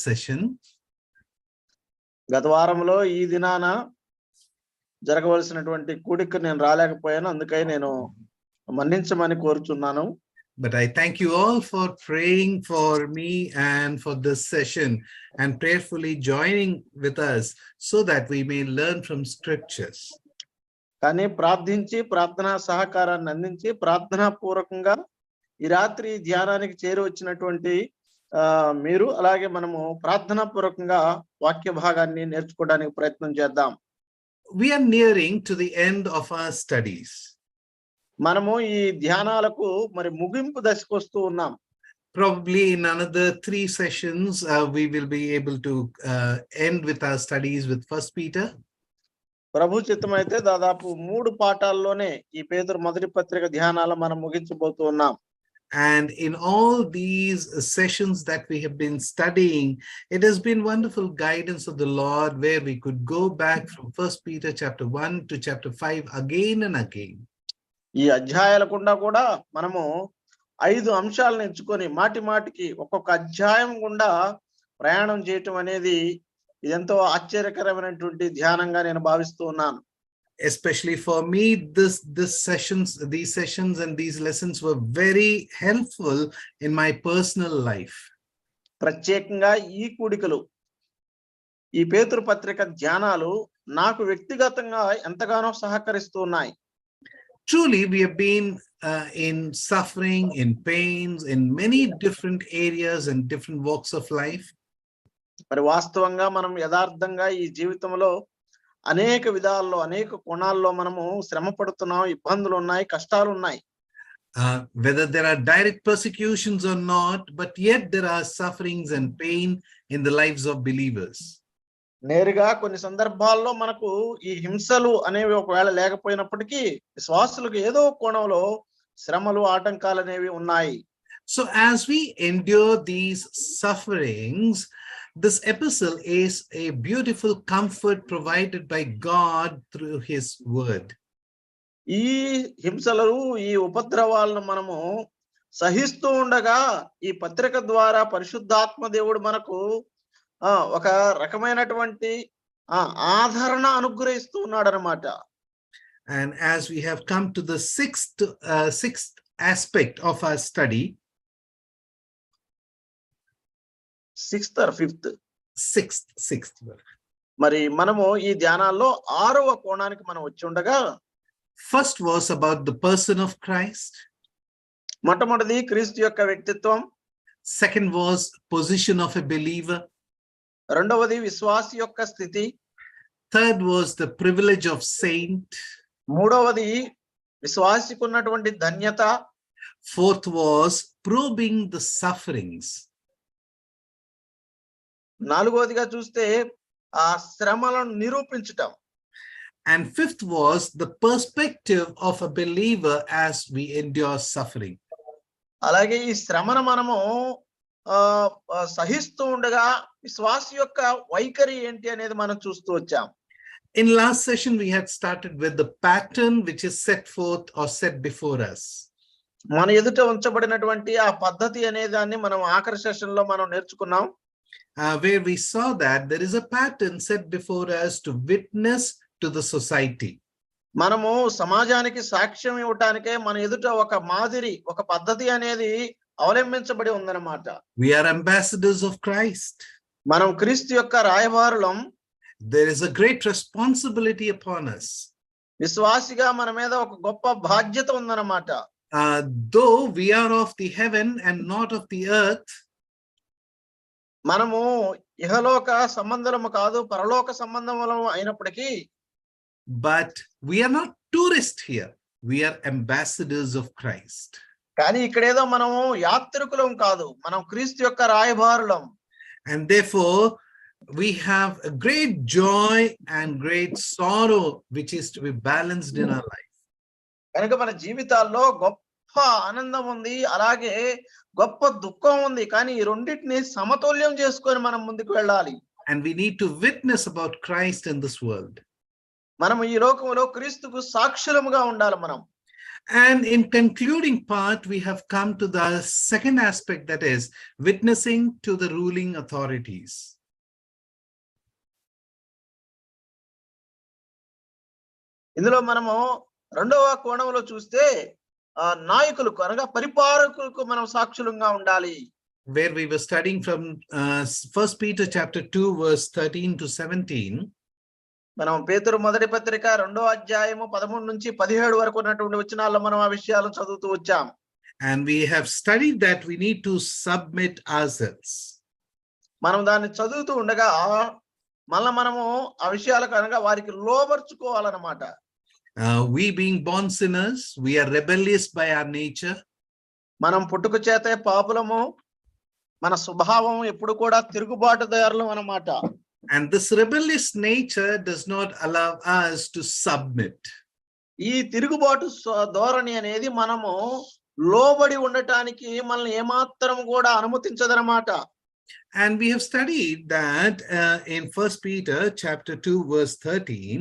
session. గత వారంలో ఈ దినాన జరగవలసినటువంటి కూడిక నేను రాలేకపోయాను, అందుకై నేను మన్నించమని కోరుచున్నాను. But I thank you all for praying for me and for this session and prayerfully joining with us so that we may learn from scriptures. కానీ ప్రార్థించి ప్రార్థనా సహకారాన్ని అందించి ప్రార్థనా పూర్వకంగా ఈ రాత్రి ధ్యానానికి చేరి వచ్చినటువంటి మీరు అలాగే మనము ప్రార్థనా పూర్వకంగా వాక్య భాగాన్ని నేర్చుకోవడానికి ప్రయత్నం చేద్దాం. We are nearing to the end of our studies. మనము ఈ ధ్యానాలకు మరి ముగింపు దశకు వస్తూ ఉన్నాం. Probably in another 3 sessions we will be able to end with our studies with First Peter. ప్రభు చిత్తమైతే దాదాపు 3 పాఠాల్లోనే ఈ పేతురు మొదటి పత్రిక ధ్యానాలు మనం ముగించబోతూ ఉన్నాం. And in all these sessions that we have been studying, it has been wonderful guidance of the Lord where we could go back from First Peter chapter 1 to chapter 5 again and again. ఈ అధ్యాయాల గుండా కూడా మనము 5 అంశాలను ఎంచుకొని మాటి మాటికి ఒక్కొక్క అధ్యాయం గుండా ప్రయాణం చేయటం అనేది ఇదెంతో ఆశ్చర్యకరమైనటువంటి ధ్యానంగా నేను భావిస్తూ ఉన్నాను. Especially for me, these sessions and these lessons were very helpful in my personal life. ప్రత్యేకంగా ఈ కూడికలు ఈ పేతురు పత్రిక ధ్యానాలు నాకు వ్యక్తిగతంగా ఎంతగానో సహకరిస్తూ ఉన్నాయి. Truly, we have been in suffering, in pains, in many different areas and different walks of life. మరి వాస్తవంగా మనం యథార్థంగా ఈ జీవితంలో అనేక విధాల్లో అనేక కోణాల్లో మనము శ్రమ పడుతున్నాం, ఇబ్బందులు ఉన్నాయి, కష్టాలు ఉన్నాయి. Whether there are direct persecutions or not, but yet there are sufferings and pain in the lives of believers. నేరుగా కొన్ని సందర్భాల్లో మనకు ఈ హింసలు అనేవి ఒకవేళ లేకపోయినప్పటికీ విశ్వాసులకు ఏదో కోణంలో శ్రమలు ఆటంకాలు అనేవి ఉన్నాయి. So as we endure these sufferings, this epistle is a beautiful comfort provided by God through his word. ఈ హింసలు ఈ ఉపద్రవాలను మనము సహిస్తూ ఉండగా ఈ పత్రిక ద్వారా పరిశుద్ధాత్మ దేవుడు మనకు ఒక రకమైనటువంటి ఆదరణ అనుగ్రహిస్తూ ఉన్నాడు అన్నమాట. And as we have come to the sixth aspect of our study, sixth or fifth? Sixth. మరి మనము ఈ ధ్యానాల్లో 6వ కోణానికి మనం వచ్చి ఉండగా, first was about the person of Christ. మొట్టమొదటిది క్రీస్తు యొక్క వ్యక్తిత్వం. Second was position of a believer. రెండవది విశ్వాసి యొక్క స్థితి. Third was the privilege of saint. మూడవది విశ్వాసికి ఉన్నటువంటి ధన్యత. Fourth was probing the sufferings. నాలుగవదిగా చూస్తే ఆ శ్రమలను నిరూపించటం. And fifth was the perspective of a believer as we endure suffering. అలాగే ఈ శ్రమను మనము సహిస్తూ ఉండగా విశ్వాసి యొక్క వైఖరి ఏంటి అనేది మనం చూస్తూ వచ్చాం. In last session we had started with the pattern which is set forth or set before us. మన ఎదుట ఉంచబడినటువంటి ఆ పద్ధతి అనే దాన్ని మనం ఆఖరి సెషన్ లో మనం నేర్చుకున్నాం. Where we saw that there is a pattern set before us to witness to the society. మనము సమాజానికి సాక్ష్యం ఇవ్వటానికే మన ఎదుట ఒక మాదిరి ఒక పద్ధతి అనేది అవలంబించబడి ఉందన్నమాట. We are ambassadors of Christ. మనం క్రీస్తు యొక్క రాయబారులం. There is a great responsibility upon us. విశ్వాసిగా మన మీద ఒక గొప్ప బాధ్యత ఉందన్నమాట. Though we are of the heaven and not of the earth, మనము ఇహలోక సంబంధము కాదు పరలోక సంబంధములము అయినప్పటికీ, but we are not tourists here. We are ambassadors of Christ. కానీ ఇక్కడేదో మనము యాత్రికులం కాదు, మనం క్రీస్తు యొక్క రాయబారులం. And therefore we have a great joy and great sorrow which is to be balanced in our life. కనుక మన జీవితాల్లో గొప్ప ఆనందం ఉంది, అలాగే గొప్ప దుఃఖం ఉంది. కానీ ఈ రెండింటిని సమతుల్యం చేసుకొని మనం ముందుకు వెళ్ళాలి. And we need to witness about Christ in this world. మనం ఈ లోకంలో క్రీస్తుకు సాక్షులముగా ఉండాలి మనం. And in concluding part, we have come to the second aspect, that is witnessing to the ruling authorities. ఇందులో మనము రెండవ కోణంలో చూస్తే నాయకులకు అనగా పరిపాలకులకు మనం సాక్షులంగా ఉండాలి. Where we were studying from 1 Peter chapter 2 verse 13 to 17. మనం పేతురు మొదటి పత్రిక 2వ అధ్యాయము 13 నుంచి 17 వరకు ఉన్నటువంటి వచనాల్లో మనం ఆ విషయాలను చదువుతూ వచ్చాం. And we have studied that we need to submit ourselves. మనం దాన్ని చదువుతూ ఉండగా మళ్ళీ మనము ఆ విషయాలకు అనగా వారికి లోబర్చుకోవాలన్నమాట. We being born sinners, we are rebellious by our nature. మనం పుట్టుక చేతే పాపులము, మన స్వభావం ఎప్పుడు కూడా తిరుగుబాటుదారులం అన్నమాట. And this rebellious nature does not allow us to submit. ఈ తిరుగుబాటు ధోరణి అనేది మనము లోబడి ఉండటానికి మనల్ని ఏమాత్రం కూడా అనుమతించదన్నమాట. And we have studied that in 1 Peter chapter 2 verse 13.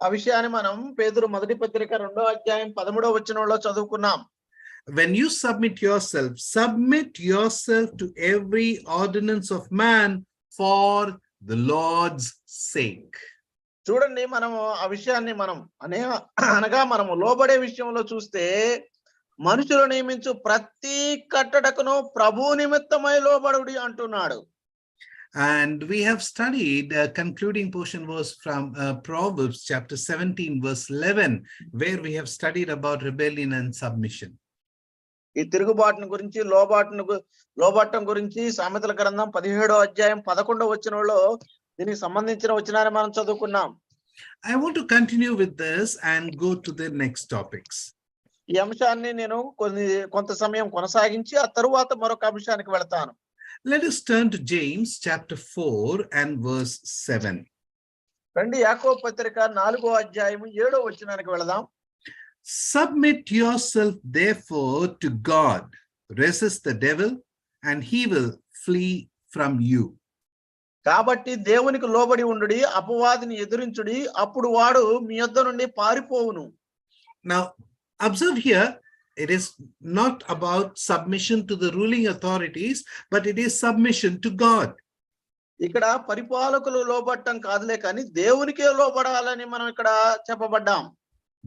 ఆ విషయాన్ని మనం పేతురు మొదటి పత్రిక 2వ అధ్యాయం 13వ వచనంలో చదువుకున్నాం. When you submit yourself to every ordinance of man for the Lord's sake. చూడండి, మనము ఆ విషయాన్ని అనగా మనము లోబడే విషయంలో చూస్తే మనుషులు నియమించు ప్రతి కట్టడకును ప్రభు నిమిత్తమై లోబడుడి అంటున్నాడు. And we have studied concluding portion was from Proverbs chapter 17 verse 11, where we have studied about rebellion and submission. ఈ తిరుగుబాటును గురించి లోబట్టం గురించి సామెతల గ్రంథం 17వ అధ్యాయం 11వ వచనంలో దీనికి సంబంధించిన వచనాన్ని మనం చదువుకున్నాం. I want to continue with this and go to the next topics. ఈ అంశాన్ని నేను కొంత సమయం కొనసాగించి ఆ తరువాత మరొక అంశానికి వెళ్తాను. Let us turn to James chapter 4 and verse 7. రండి యాకోబు పత్రిక 4వ అధ్యాయం 7వ వచనానికి వెళదాం. Submit yourself therefore to God, resist the devil and he will flee from you. కాబట్టి దేవునికి లోబడి ఉండుడి, అపవాదిని ఎదిరించుడి, అప్పుడు వాడు మీ యొద్ద నుండి పారిపోవును. Now observe here, it is not about submission to the ruling authorities, but it is submission to God. ఇక్కడ పరిపాలకులు లోబడటం కాదులే కానీ దేవునికే లోబడాలని మనం ఇక్కడ చెప్పబడ్డాం.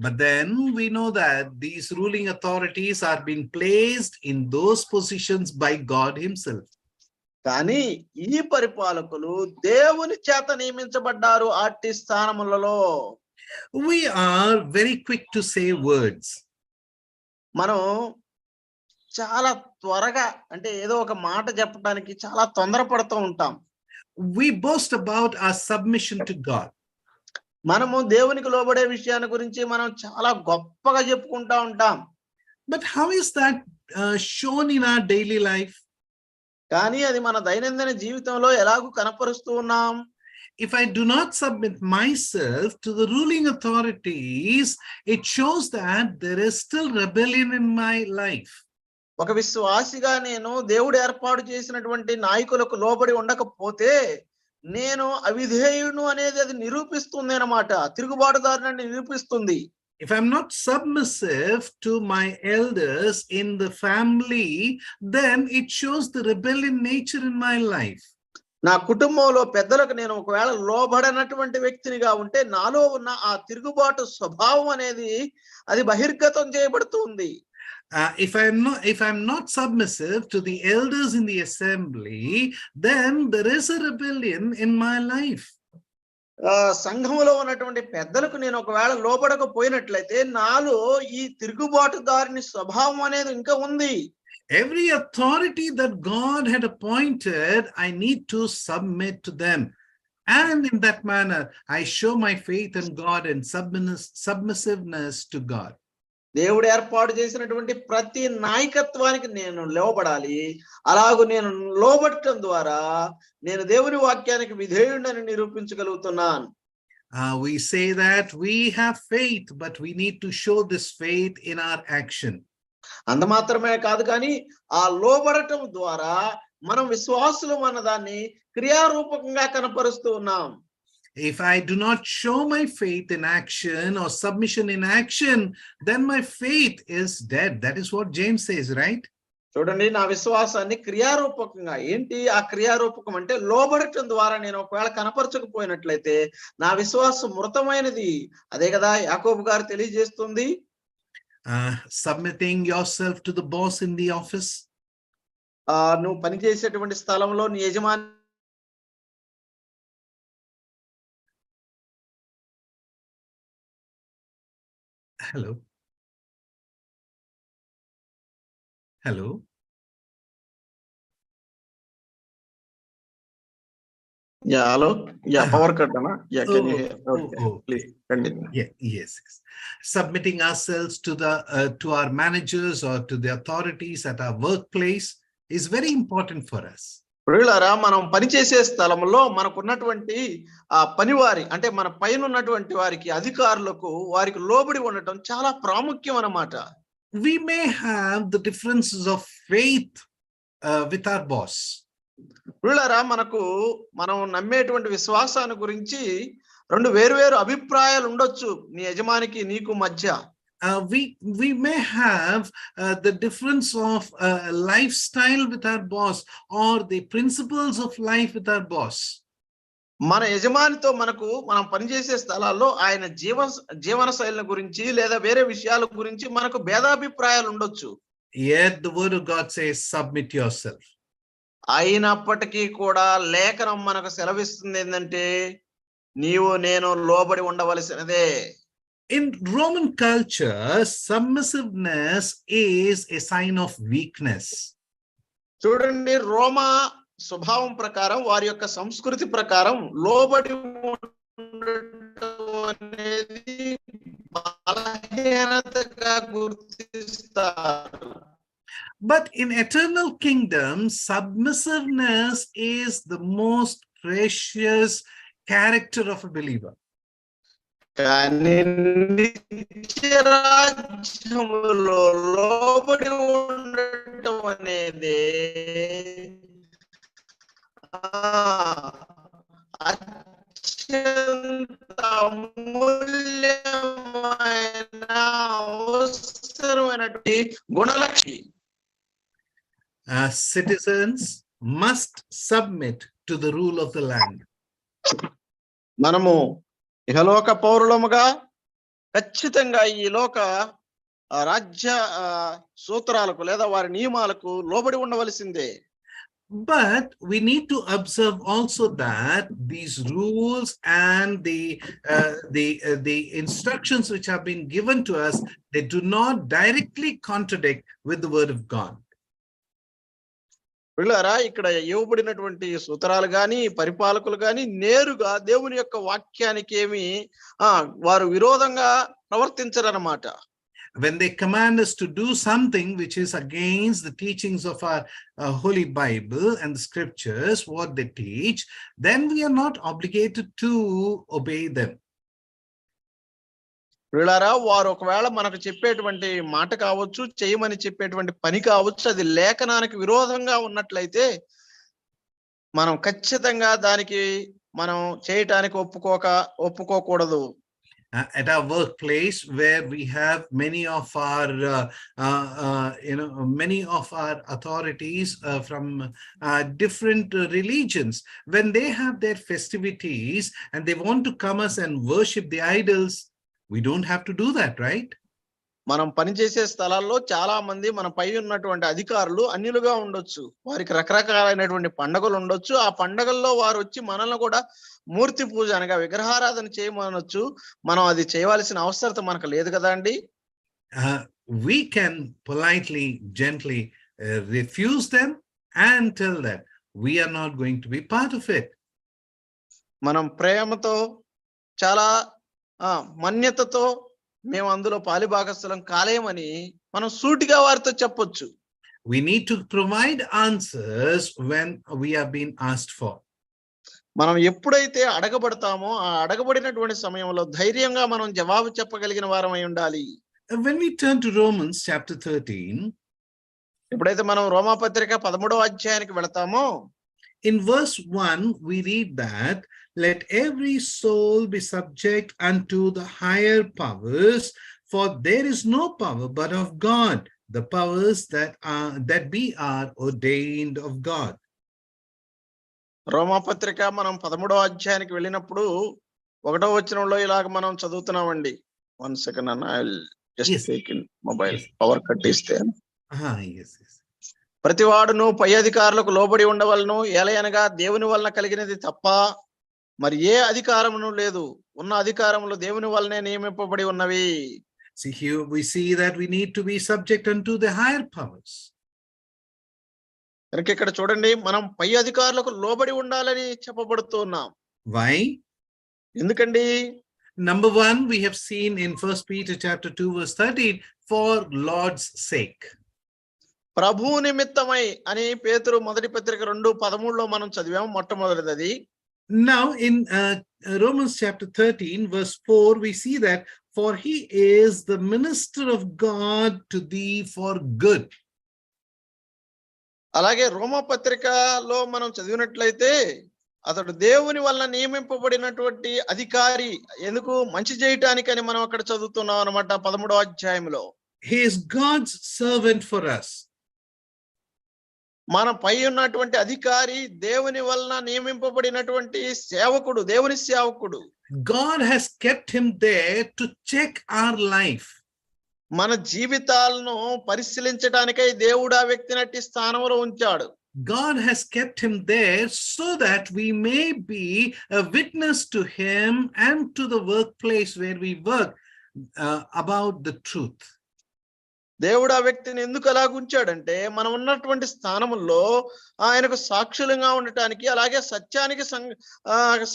But then we know that these ruling authorities are being placed in those positions by God himself. కానీ ఈ పరిపాలకులు దేవుని చేత నియమించబడ్డారు ఆటి స్థానములలో. We are very quick to say words. మనం చాలా త్వరగా అంటే ఏదో ఒక మాట చెప్పడానికి చాలా తొందరపడుతూ ఉంటాం. We boast about our submission to God. మనము దేవునికి లోబడే విషయాన్ని గురించి మనం చాలా గొప్పగా చెప్పుకుంటా ఉంటాం. But how is that shown in our daily life? కానీ అది మన దైనందిన జీవితంలో ఎలాగూ కనపరుస్తూ ఉన్నాం. If I do not submit myself to the ruling authorities, it shows that there is still rebellion in my life. ఒక విశ్వాసిగా నేను దేవుడు ఏర్పాటు చేసినటువంటి నాయకులకు లోబడి ఉండకపోతే నేను అవిధేయును అనేది అది నిరూపిస్తుంది అన్నమాట. తిరుగుబాటుదారుని నిరూపిస్తుంది. If I'm not submissive to my elders in the family, then it shows the rebellion nature in my life. నా కుటుంబంలో పెద్దలకు నేను ఒకవేళ లోబడనటువంటి వ్యక్తినిగా ఉంటే నాలో ఉన్న ఆ తిరుగుబాటు స్వభావం అనేది అది బహిర్గతం చేయబడుతుంది. If I'm not submissive to the elders in the assembly, then there is a rebellion in my life. సంఘములో ఉన్నటువంటి పెద్దలకు నేను ఒకవేళ లోబడకపోయినట్లయితే నాలో ఈ తిరుగుబాటుదారుని స్వభావం అనేది ఇంకా ఉంది. Every authority that God had appointed, I need to submit to them. And in that manner, I show my faith in God and submissiveness to God. దేవుడు ఏర్పాటు చేసినటువంటి ప్రతి నాయకత్వానికి నేను లోబడాలి. అలాగూ నేను లోబడటం ద్వారా నేను దేవుని వాక్యానికి విధేయుడని నిరూపించగలుగుతున్నాను. We say that we have faith, but we need to show this faith in our action. అంత మాత్రమే కాదు కానీ ఆ లోబడటం ద్వారా మనం విశ్వాసులం అన్నదాన్ని క్రియారూపకంగా కనపరుస్తూ ఉన్నాం. If I do not show my faith in action or submission in action, then my faith is dead. That is what James says, right? చూడండి, నా విశ్వాసాన్ని క్రియారూపకంగా, ఏంటి ఆ క్రియారూపకం అంటే లోబడటం ద్వారా నేను ఒకవేళ కనపరచకపోయినట్లయితే నా విశ్వాసం మృతమైనది. అదే కదా యాకోబు గారు తెలియజేస్తుంది. Submitting yourself to the boss in the office. నువ్వు పనిచేసేటువంటి స్థలంలో నీ యజమాని Hello. Hello. Yeah, hello. Yeah, power cut, na? Yeah, can you hear? Okay, oh. Please continue. Yeah, yes. Submitting ourselves to to our managers or to the authorities at our workplace is very important for us. ప్రియులారా, మనం పనిచేసే స్థలంలో మనకున్నటువంటి పనివారి అంటే మన పైన ఉన్నటువంటి వారికి, అధికారులకు, వారికి లోబడి ఉండటం చాలా ప్రాముఖ్యం అన్నమాట. We may have the differences of faith with our boss. ప్రియులారా, మనం నమ్మేటువంటి విశ్వాసాన్ని గురించి రెండు వేరు అభిప్రాయాలు ఉండొచ్చు నీ యజమానికి నీకు మధ్య. We may have the difference of lifestyle with our boss or the principles of life with our boss. మన యజమానితో మనం పనిచేసే స్థలాల్లో ఆయన జీవన శైలిని గురించి లేదా వేరే విషయాల గురించి మనకు భేదాభిప్రాయాలు ఉండొచ్చు. Yet the word of God says, submit yourself. అయినప్పటికీ కూడా లేఖనం మనకు సెలవిస్తుంది ఏంటంటే నీవు నేను లోబడి ఉండవలసినదే. In Roman culture, submissiveness is a sign of weakness. చూడండి, రోమా స్వభావం ప్రకారం, వారి యొక్క సంస్కృతి ప్రకారం లోబడి ఉండటం అనేది బలహీనతగా గుర్తిస్తారు. But in eternal kingdom, submissiveness is the most precious character of a believer. కానీ నిత్యరాజ్యములో లోబడి ఉండటం అనేది అత్యంత అమూల్యమైన అవసరమైనటువంటి గుణలక్షి. Citizens must submit to the rule of the land. మనము ఇహలోక పౌరులముగా ఖచ్చితంగా ఈ లోక రాజ్య సూత్రాలకు లేదా వారి నియమాలకు లోబడి ఉండవలసిందే. But we need to observe also that these rules and the instructions which have been given to us, they do not directly contradict with the word of God. పిల్లరా, ఇక్కడ ఇవ్వబడినటువంటి సూత్రాలు గాని పరిపాలకులు గాని నేరుగా దేవుని యొక్క వాక్యానికి ఏమి వారు విరోధంగా ప్రవర్తించరన్నమాట. When they command us to do something which is against the teachings of our Holy Bible and the scriptures, what they teach, then we are not obligated to obey them. పిల్లరా, వారు ఒకవేళ మనకు చెప్పేటువంటి మాట కావచ్చు, చేయమని చెప్పేటువంటి పని కావచ్చు, అది లేఖనానికి విరోధంగా ఉన్నట్లయితే మనం ఖచ్చితంగా దానికి మనం చేయటానికి ఒప్పుకోకూడదు. At our workplace, where we have many of our many of our authorities from different religions, when they have their festivities and they want to come us and worship the idols, we don't have to do that, right? మనం పనిచేసే స్థలాల్లో చాలా మంది మన పై ఉన్నటువంటి అధికారులు అన్యులుగా ఉండొచ్చు. వారికి రకరకాలైనటువంటి పండుగలు ఉండొచ్చు. ఆ పండుగల్లో వారు వచ్చి మనల్ని కూడా మూర్తి పూజ అనగా విగ్రహారాధన చేయమనొచ్చు. మనం అది చేయవలసిన అవసరత మనకు లేదు కదా అండి. We can politely, gently refuse them and tell that we are not going to be part of it. మనం ప్రేమతో, చాలా మన్యతతో మేము అందులో పాలిభాగస్థలం కాలేమని మనం సూటిగా వారితో చెప్పొచ్చు. We need to provide answers when we are being asked for. మనం ఎప్పుడైతే అడగబడతామో ఆ అడగబడినటువంటి సమయంలో ధైర్యంగా మనం జవాబు చెప్పగలిగిన వారమై ఉండాలి. When we turn to Romans chapter 13, ఎప్పుడైతే మనం రోమాపత్రిక 13వ అధ్యాయానికి వెళతామో, In verse 1, we read that, let every soul be subject unto the higher powers, for there is no power but of God, the powers that are ordained of God. రోమాపత్రిక మనం 13వ అధ్యాయానికి వెళ్ళినప్పుడు 1వ వచనంలో ఇలాగ మనం చదువుతున్నామండి. 1 సెకండ్ అన్న, I will just take in mobile, power cut ఇస్తే. Yes. ప్రతివాడును పై అధికారులకు లోబడి ఉండవలను, ఏలయనగా దేవుని వలన కలిగినది తప్ప మరి ఏ అధికారమును లేదు, ఉన్న అధికారములు దేవుని వలనే నియమింపబడి ఉన్నవి. See, here we see that we need to be subject unto the higher powers. కనుక ఇక్కడ చూడండి, మనం పై అధికారులకు లోబడి ఉండాలని చెప్పబడుతున్నాం. Why? ఎందుకండి? Number 1, we have seen in 1 Peter chapter 2 verse 13, for Lord's sake. ప్రభు నిమిత్తమై అని పేతురు మొదటి పత్రిక 2:13లో మనం చదివాము మొట్టమొదటిది. Now in Romans chapter 13 verse 4, we see that, for he is the minister of God to thee for good. అలాగే రోమా పత్రికలో మనం చదివినట్లయితే, అతడు దేవుని వలన నియమింపబడినటువంటి అధికారి, ఎందుకు? మంచి చేయటానికని మనం అక్కడ చదువుతున్నాం అన్నమాట 13వ అధ్యాయంలో. He is God's servant for us. మన పై ఉన్నటువంటి అధికారి దేవుని వలన నియమింపబడినటువంటి సేవకుడు, దేవుని సేవకుడు. God has kept him there to check our life. మన జీవితాలను పరిశీలించడానికై దేవుడు ఆ వ్యక్తిని స్థానంలో ఉంచాడు. God has kept him there so that we may be a witness to him and to the workplace where we work about the truth. దేవుడు ఆ వ్యక్తిని ఎందుకు అలాగ ఉంచాడంటే, మనం ఉన్నటువంటి స్థానంలో ఆయనకు సాక్షులుగా ఉండటానికి, అలాగే సత్యానికి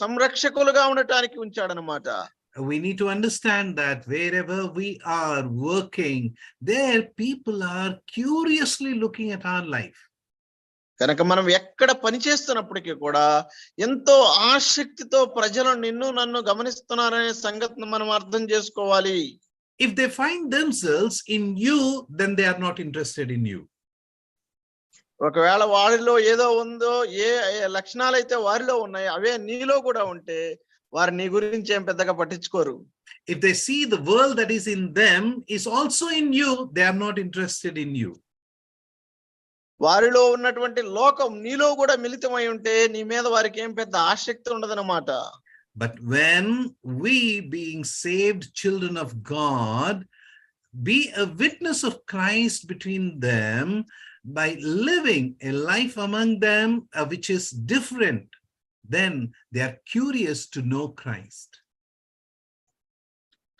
సంరక్షకులుగా ఉండటానికి ఉంచాడనమాట. We need to understand that wherever we are working, there people are curiously looking at our life. కనుక మనం ఎక్కడ పని చేస్తున్నప్పటికీ కూడా ఎంతో ఆసక్తితో ప్రజలు నిన్ను నన్ను గమనిస్తున్నారనే సంగతిని మనం అర్థం చేసుకోవాలి. If they find themselves in you, then they are not interested in you. ఒకవేళ వారిలో ఏదో ఉందో, ఏ లక్షణాలు అయితే వారిలో ఉన్నాయో అవే నీలో కూడా ఉంటే వారు నీ గురించి ఏం పెద్దగా పట్టించుకోరు. If they see the world that is in them is also in you, they are not interested in you. వారిలో ఉన్నటువంటి లోకం నీలో కూడా మిళితమై ఉంటే నీ మీద వారికి ఏం పెద్ద ఆసక్తి ఉండదన్నమాట. But when we, being saved children of God, be a witness of Christ between them by living a life among them which is different, then they are curious to know Christ.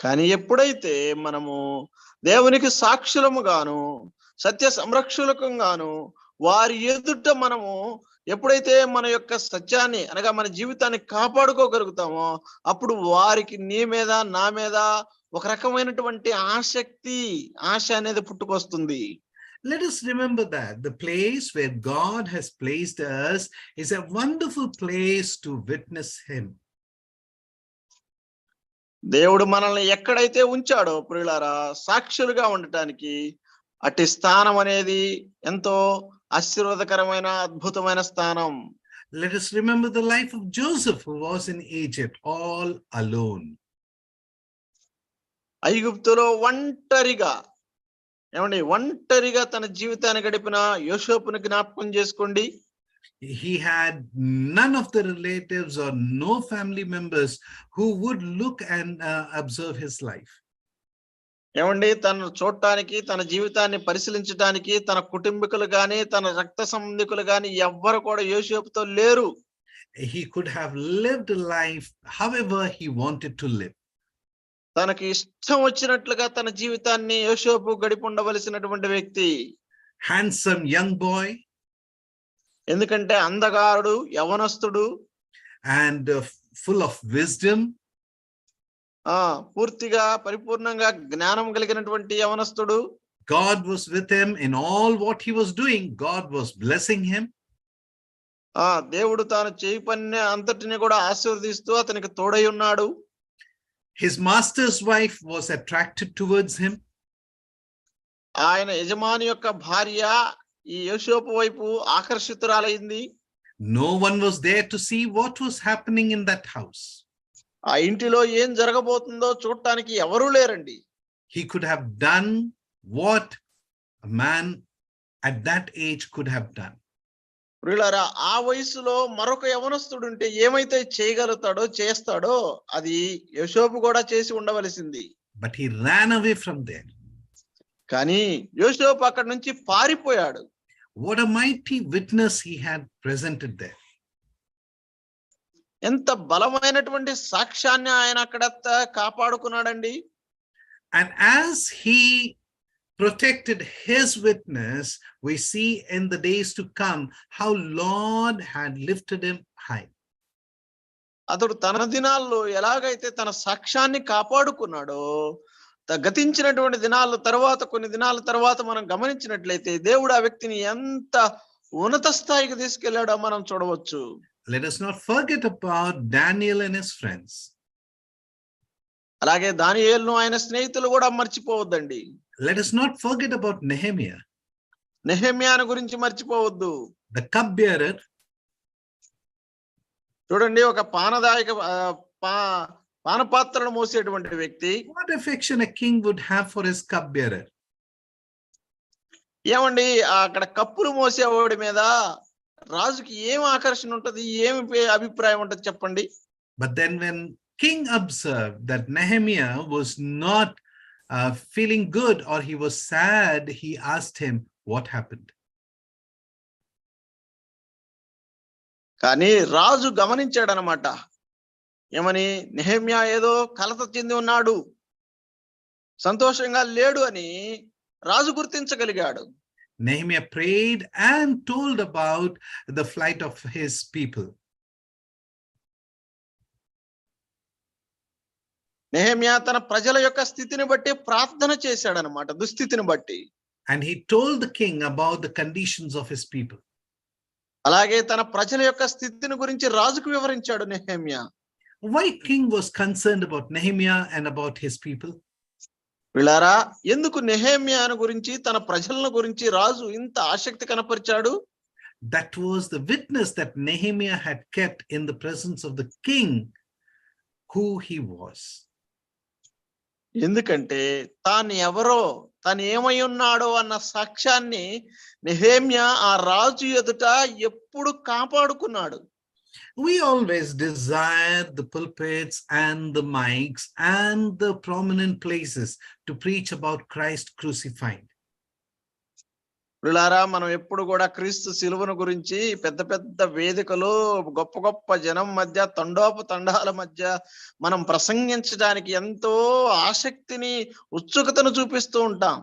కానీ ఎప్పుడైతే మనము దేవునికి సాక్షులముగాను సత్య సంరక్షకులుగాను వారి ఎదుట మనము ఎప్పుడైతే మన యొక్క సత్యాన్ని అనగా మన జీవితాన్ని కాపాడుకోగలుగుతామో, అప్పుడు వారికి నీ మీద నా మీద ఒక రకమైనటువంటి ఆశ అనేది పుట్టుకొస్తుంది. Let us remember that the place where God has placed us is a wonderful place to witness him. దేవుడు మనల్ని ఎక్కడైతే ఉంచాడో ప్రియులారా, సాక్షులుగా ఉండటానికి అట్టి స్థానం అనేది ఎంతో ఆశీర్వాదకరమైన అద్భుతమైన స్థానం. Let us remember the life of Joseph, who was in Egypt all alone. ఐగుప్తులో ఒంటరిగా తన జీవితాన్ని గడిపిన యోసేపును జ్ఞాపకం చేసుకోండి. He had none of the relatives or no family members who would look and observe his life. ఏమండి, తను చూడటానికి, తన జీవితాన్ని పరిశీలించడానికి తన కుటుంబీకులు గాని తన రక్త సంబంధికులు గాని ఎవ్వరు కూడా యోసేపుతో లేరు. He could have lived a life however he wanted to live. తనకి ఇష్టం వచ్చినట్లుగా తన జీవితాన్ని యోసేపు గడిపి ఉండవలసినటువంటి వ్యక్తి. Handsome young boy, ఎందుకంటే అందగాడు, యవనస్తుడు, and full of wisdom. పూర్తిగా పరిపూర్ణంగా జ్ఞానం కలిగినటువంటి యవనస్తుడు. God was with him in all what he was doing. God was blessing him. దేవుడు తాను చేయి పని అంతటిని కూడా ఆశీర్వదిస్తూ అతనికి తోడై ఉన్నాడు. His master's wife was attracted towards him. ఆయన యజమాని యొక్క భార్య ఈ యోసేపు వైపు ఆకర్షితురాలైంది. No one was there to see what was happening in that house. ఆ ఇంటిలో ఏం జరగబోతుందో చూడటానికి ఎవరూ లేరండి. He could have done what a man at that age could have done. ప్రియులారా, ఆ వయసులో మరొక యవనస్తుడు ఉంటే ఏమైతే చేయగలుగుతాడో చేస్తాడో అది యోసేపు కూడా చేసి ఉండవలసింది. But he ran away from there. కానీ యోసేపు అక్కడి నుంచి పారిపోయాడు. What a mighty witness he had presented there. ఎంత బలమైనటువంటి సాక్ష్యాన్ని ఆయన అక్కడ కాపాడుకున్నాడండి. And as he protected his witness, we see in the days to come how Lord had lifted him high. అతడు తన దినాల్లో ఎలాగైతే తన సాక్ష్యాన్ని కాపాడుకున్నాడో, గతించినటువంటి దినాల తర్వాత కొన్ని దినాల తర్వాత మనం గమనించినట్లయితే దేవుడు ఆ వ్యక్తిని ఎంత ఉన్నత స్థాయికి తీసుకెళ్లాడో మనం చూడవచ్చు. Let us not forget about Daniel and his friends. అలాగే దానియేలును ఆయన స్నేహితులు కూడా మర్చిపోవద్దండి. Let us not forget about Nehemiah, నెహెమ్యాను గురించి మర్చిపోవద్దు. the cupbearer. చూడండి, ఒక పానపాత్రను మోసేటువంటి వ్యక్తి. What affection a king would have for his cupbearer. ఏమండి, అక్కడ కప్పులు మోసేవాడి మీద రాజుకి ఏం ఆకర్షణ ఉంటది, ఏమి అభిప్రాయం ఉంటది చెప్పండి. But then when king observed that Nehemiah was not feeling good or he was sad, he asked him what happened. కానీ రాజు గమనించాడనమాట. ఏమని? నెహెమ్యా ఏదో కలత చెంది ఉన్నాడు, సంతోషంగా లేడు అని రాజు గుర్తించగలిగాడు. Nehemiah prayed and told about the flight of his people. Nehemiah తన ప్రజల యొక్క స్థితిని బట్టి ప్రార్థన చేశాడనమాట, దుస్థితిని బట్టి. And he told the king about the conditions of his people. అలాగే తన ప్రజల యొక్క స్థితిని గురించి రాజుకు వివరించాడు Nehemiah. Why king was concerned about Nehemiah and about his people? వీళ్ళారా, ఎందుకు నెహెమ్యాను గురించి తన ప్రజల గురించి రాజు ఇంత ఆసక్తి కనపరిచాడు? That was the witness that Nehemiah had kept in the presence of the king, who he was. ఎందుకంటే తాను ఎవరో, తాను ఏమై ఉన్నాడో అన్న సాక్ష్యాన్ని నెహెమ్యా ఆ రాజు ఎదుట ఎప్పుడు కాపాడుకున్నాడు. We always desire the pulpits and the mics and the prominent places to preach about Christ crucified. ప్రియులారా, మనం ఎప్పుడు కూడా క్రీస్తు శిలువను గురించి పెద్ద పెద్ద వేదికలు, గొప్ప గొప్ప జనం మధ్య, తండోపతండాల మధ్య మనం ప్రసంగించడానికి ఎంతో ఆసక్తిని, ఉత్సుకతను చూపిస్తూ ఉంటాం.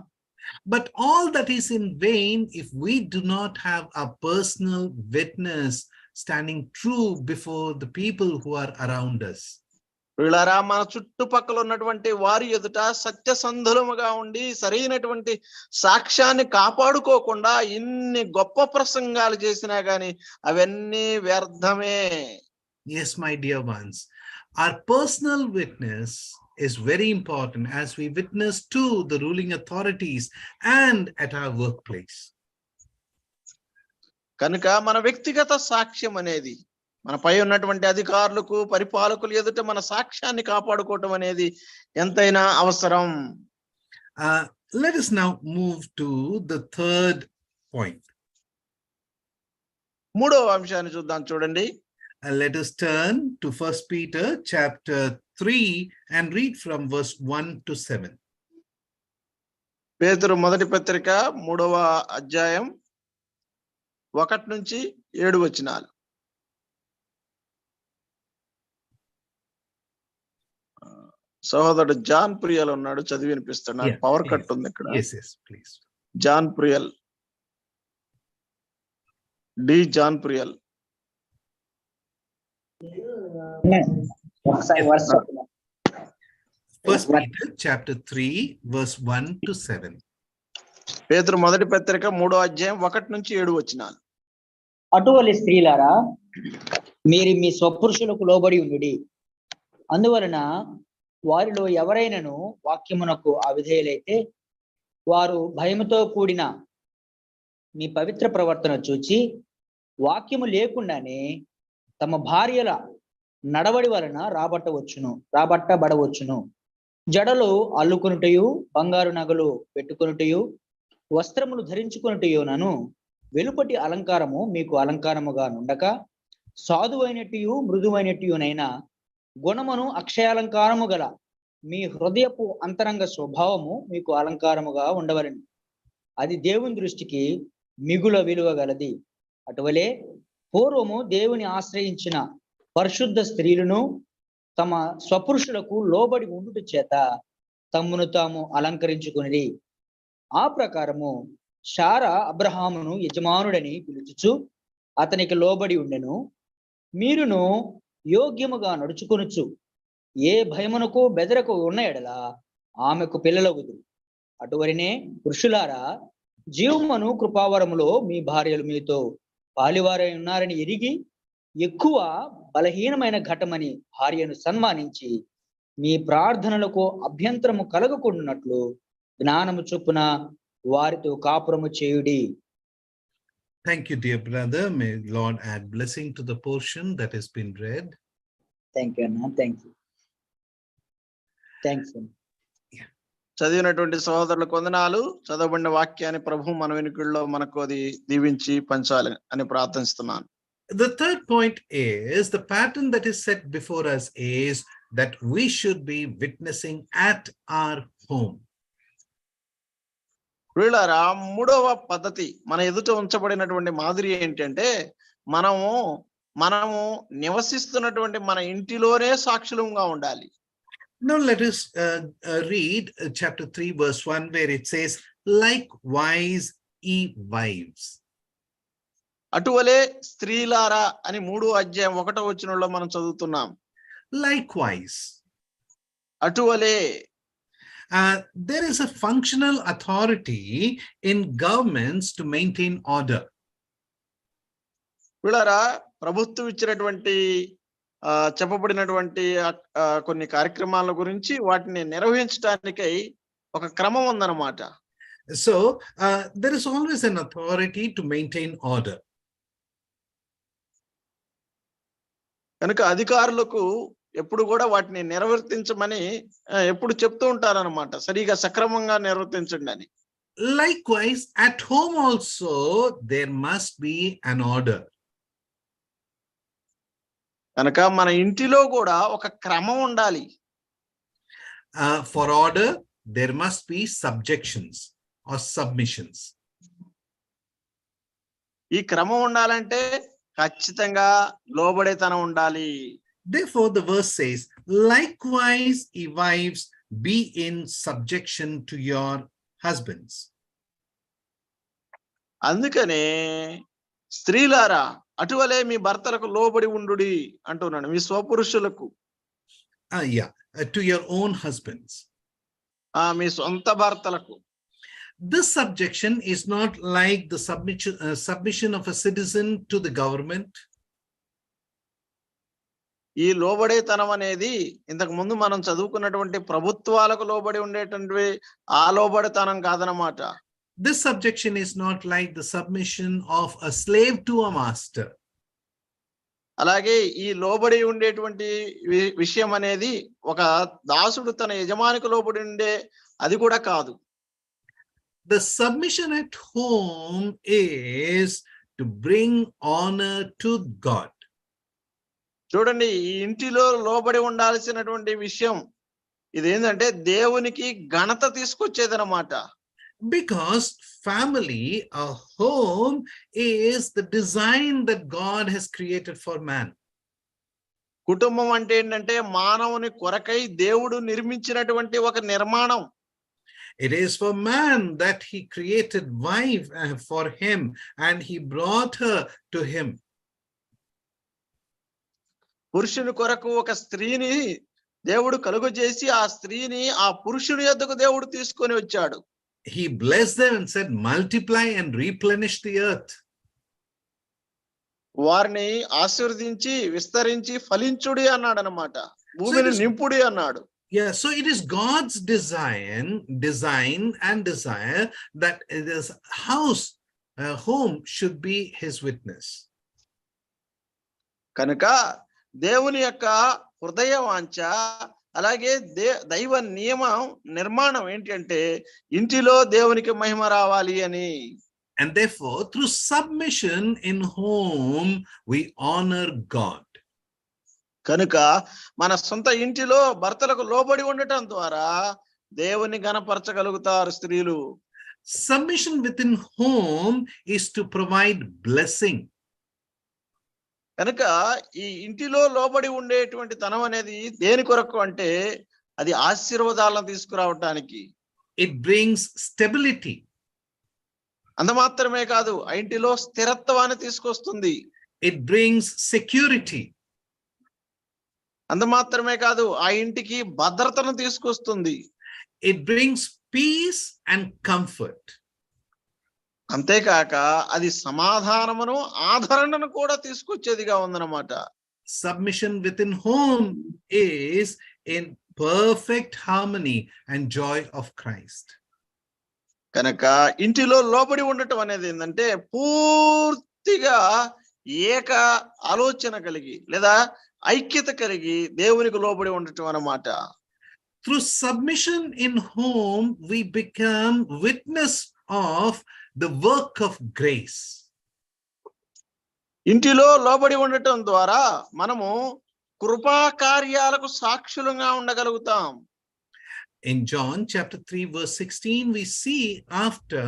But all that is in vain if we do not have a personal witness standing true before the people who are around us. వీళ్ళారా, మన చుట్టుపక్కల ఉన్నటువంటి వారి ఎదుట సత్యసంధులముగా ఉండి సరైనటువంటి సాక్ష్యాన్ని కాపాడుకోకుండా ఇన్ని గొప్ప ప్రసంగాలు చేసినా గాని అవన్నీ వ్యర్థమే. Yes, my dear ones, our personal witness is very important as we witness to the ruling authorities and at our workplace. కనుక మన వ్యక్తిగత సాక్ష్యం అనేది, మనపై ఉన్నటువంటి అధికారులకు, పరిపాలకులు ఎదుట మన సాక్ష్యాన్ని కాపాడుకోవటం అనేది ఎంతైనా అవసరం. Let us now move to the third point. మూడవ అంశాన్ని చూద్దాం. చూడండి, let us turn to 1 Peter chapter 3 and read from verse 1 to 7. పేతురు మొదటి పత్రిక 3వ అధ్యాయం 1 నుంచి 7 వచనాలు. సహోదరుడు జాన్ ప్రియల్ ఉన్నాడు, చదివి వినిపిస్తున్నాడు. పవర్ కట్ ఉంది ఇక్కడ. Yes, please. జాన్ ప్రియల్, డి జాన్ ప్రియల్. First Peter chapter 3 verse 1 to 7. పేతురు మొదటి పత్రిక 3వ అధ్యాయం 1 నుంచి 7 వచనాలు. అటువలి స్త్రీలారా, మీరు మీ స్వపురుషులకు లోబడి ఉండుడి. అందువలన వారిలో ఎవరైనను వాక్యమునకు అవిధేయులైతే వారు భయముతో కూడిన మీ పవిత్ర ప్రవర్తన చూచి వాక్యము లేకుండానే తమ భార్యల నడవడి వలన రాబట్టబడవచ్చును. జడలు అల్లుకొనుటయు, బంగారు నగలు పెట్టుకొనుటయు, వస్త్రములు ధరించుకొనుటయునను వెలుపటి అలంకారము మీకు అలంకారముగా నుండక, సాధువైనట్టు మృదువైనట్టునైనా గుణమును అక్షయాలంకారము గల మీ హృదయపు అంతరంగ స్వభావము మీకు అలంకారముగా ఉండవలెను. అది దేవుని దృష్టికి మిగుల విలువ గలది. అటువలే పూర్వము దేవుని ఆశ్రయించిన పరిశుద్ధ స్త్రీలను తమ స్వపురుషులకు లోబడి ఉండుట చేత తమ్మును తాము అలంకరించుకునిరి. ఆ ప్రకారము శారా అబ్రహామును యజమానుడని పిలుచుచు అతనికి లోబడి ఉండెను. మీరును యోగ్యముగా నడుచుకొనుచు ఏ భయమునకు బెదరకు ఉన్న ఎడల ఆమెకు పిల్లలగుదురు. అటువరినే పురుషులారా, జీవమును కృపావరములో మీ భార్యలు మీతో పాలివారై ఉన్నారని ఎరిగి ఎక్కువ బలహీనమైన ఘటమని భార్యను సన్మానించి మీ ప్రార్థనలకు అభ్యంతరము కలగకుండానట్లు జ్ఞానము చొప్పున వారితో కాపురము చేయుడి. Thank you, dear brother. May Lord add blessing to the portion that has been read. Thank you అన్న. థ్యాంక్స్. చదివినటువంటి సహోదరులకు వందనాలు. చదవబడిన వాక్యాన్ని ప్రభు మన వెనుకల్లో మనకు అది దీవించి పంచాలి అని ప్రార్థిస్తున్నాను. The third point is the pattern that is set before us is that we should be witnessing at our home. వీళ్ళారా, మూడవ పద్ధతి మన ఎదుట ఉంచబడినటువంటి మాదిరి ఏంటంటే మనము నివసిస్తున్నటువంటి మన ఇంటిలోనే సాక్షులంగా ఉండాలి. Now let us read chapter 3 verse 1 where it says, likewise ye wives. అటువలే స్త్రీలారా అని 3వ అధ్యాయం 1వ వచనంలో మనం చదువుతున్నాం. Likewise. అటువలే. There is a functional authority in governments to maintain order. వీళ్ళారా, ప్రభుత్వం ఇచ్చినటువంటి చెప్పబడినటువంటి కొన్ని కార్యక్రమాల గురించి వాటిని నిర్వహించడానికై ఒక క్రమం ఉందన్నమాట. So there is always an authority to maintain order. కనుక అధికారులకు ఎప్పుడు కూడా వాటిని నిర్వర్తించమని ఎప్పుడు చెప్తూ ఉంటారన్నమాట, సరిగా సక్రమంగా నిర్వర్తించండి అని. Likewise, at home also there must be an order. కనుక మన ఇంటిలో కూడా ఒక క్రమం ఉండాలి. For order, there must be subjections or submissions. ఈ క్రమం ఉండాలంటే ఖచ్చితంగా లోబడేతనం ఉండాలి. Therefore, the verse says, likewise, ye wives, be in subjection to your husbands. అందుకనే స్త్రీలారా, అటువలే మీ భర్తలకు లోబడి ఉండుడి అంటున్నాను, మీ స్వపురుషులకు. To your own husbands. మీ సొంత భర్తలకు. This subjection is not like the submission of a citizen to the government. ఈ లోబడేతనం అనేది ఇంతకు ముందు మనం చదువుకున్నటువంటి ప్రభుత్వాలకు లోబడి ఉండేటువంటి ఆ లోబడేతనం కాదనమాట. This subjection is not like the submission of a slave to a master. అలాగే ఈ లోబడి ఉండేటువంటి విషయం అనేది ఒక దాసుడు తన యజమానికి లోబడి ఉండే అది కూడా కాదు. The submission at home is to bring honor to God. చూడండి, ఈ ఇంటిలో లోబడి ఉండాల్సినటువంటి విషయం ఇదేంటంటే దేవునికి ఘనత తీసుకొచ్చేదన్నమాట. Because family, a home, is the design that God has created for man. కుటుంబం అంటే ఏంటంటే మానవుని కొరకై దేవుడు నిర్మించినటువంటి ఒక నిర్మాణం. It is for man that he created wife for him and he brought her to him. పురుషుని కొరకు ఒక స్త్రీని దేవుడు కలుగజేసి ఆ స్త్రీని ఆ పురుషుని యొద్దకు దేవుడు తీసుకొని వచ్చాడు. He blessed them and said, multiply and replenish the earth. వారిని ఆశీర్వదించి విస్తరించి ఫలించుడి అన్నాడు అన్నమాట, భూమిని నింపుడి అన్నాడు. Yeah, so it is God's design and desire that this house, home should be his witness. కనుక దేవుని యొక్క హృదయ వాంఛ అలాగే దైవ నియమం నిర్మాణం ఏంటంటే ఇంటిలో దేవునికి మహిమ రావాలి అని. And therefore, through submission in home, we honor God. కనుక మన సొంత ఇంటిలో భర్తలకు లోబడి ఉండటం ద్వారా దేవుని గణపరచగలుగుతారు స్త్రీలు. Submission within home is to provide blessing. కనుక ఈ ఇంటిలో లోబడి ఉండేటువంటి తనం అనేది దేని కొరకు అంటే అది ఆశీర్వాదాలను తీసుకురావటానికి. It brings stability. అంత మాత్రమే కాదు, ఆ ఇంటిలో స్థిరత్వాన్ని తీసుకొస్తుంది. It brings security. అంత మాత్రమే కాదు, ఆ ఇంటికి భద్రతను తీసుకొస్తుంది. It brings peace and comfort. అంతేకాక అది సమాధానమును ఆదరణను కూడా తీసుకొచ్చేదిగా ఉందన్నమాట. Submission within home is in perfect harmony and joy of Christ. కనుక ఇంటిలో లోబడి ఉండటం అనేది ఏంటంటే పూర్తిగా ఏక ఆలోచన కలిగి లేదా ఐక్యత కలిగి దేవునికి లోబడి ఉండటం అన్నమాట. Through submission in home, we become witness of the work of grace. ఇంటిలో లోబడి ఉండటం ద్వారా మనము కృపా కార్యాలకు సాక్షులుగా ఉండగలుగుతాం. In John chapter 3 verse 16, we see after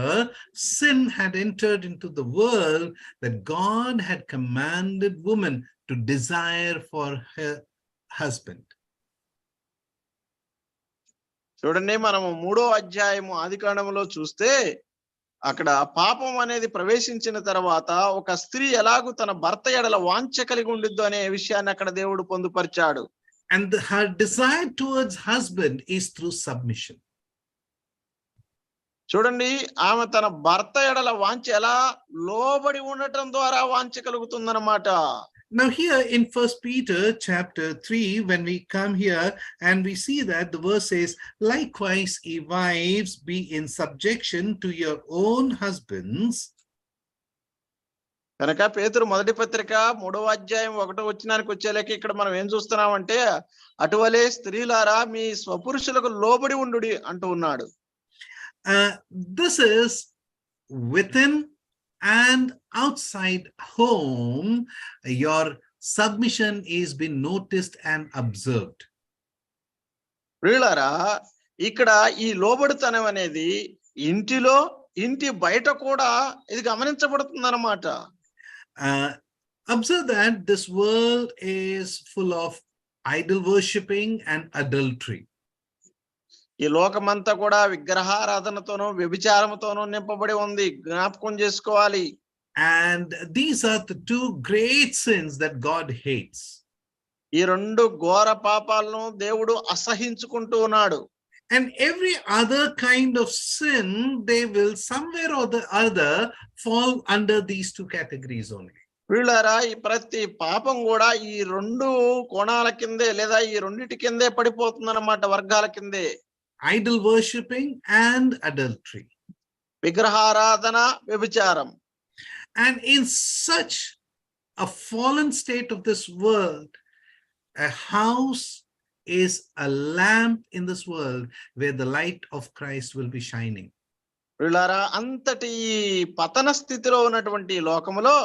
sin had entered into the world that God had commanded woman to desire for her husband. చూడండి, మనము 3వ అధ్యాయము ఆదికాండములో చూస్తే అక్కడ పాపం అనేది ప్రవేశించిన తర్వాత ఒక స్త్రీ ఎలాగూ తన భర్త ఎడల వాంఛ కలిగి ఉండిద్దు అనే విషయాన్ని అక్కడ దేవుడు పొందుపరిచాడు. And her desire towards husband is through submission. చూడండి, ఆమె తన భర్త ఎడల వాంఛ ఎలా లోబడి ఉండటం ద్వారా వాంఛ కలుగుతుందన్నమాట. Now here in 1 Peter chapter 3, when we come here and we see that the verse says, likewise ye wives be in subjection to your own husbands. కనుక పేతురు మొదటి పత్రిక 3వ అధ్యాయం 1వ వచనానికి వచ్చేలేక ఇక్కడ మనం ఏం చూస్తున్నామంటే అటువలే స్త్రీలారా మీ స్వపురుషులకు లోబడి ఉండుడి అంటూ ఉన్నాడు. This is within and outside home, your submission is been noticed and observed. ప్రియులారా, ఇక్కడ ఈ లోబడితనం అనేది ఇంటిలో ఇంటి బయట కూడా ఇది గమనించబడుతుందన్నమాట. Observe that this world is full of idol worshipping and adultery. ఈ లోకమంతా కూడా విగ్రహారాధనతోనూ వ్యభిచారముతోనూ నింపబడి ఉంది, జ్ఞాపకం చేసుకోవాలి. And these are the two great sins that God hates. ఈ 2 ఘోర పాపాలను దేవుడు అసహించుకుంటూ ఉన్నాడు. And every other kind of sin, they will somewhere or the other fall under these 2 categories only. వీళ్ళారా, ఈ ప్రతి పాపం కూడా ఈ 2 కోణాల కిందే లేదా ఈ రెండిటి కిందే పడిపోతుందన్నమాట, వర్గాల కిందే. Idol worshipping and adultery. విగ్రహారాధన, వ్యభిచారం. And in such a fallen state of this world, a house is a lamp in this world where the light of Christ will be shining. వీళ్ళారా, అంతటి పతన స్థితిలో ఉన్నటువంటి లోకములో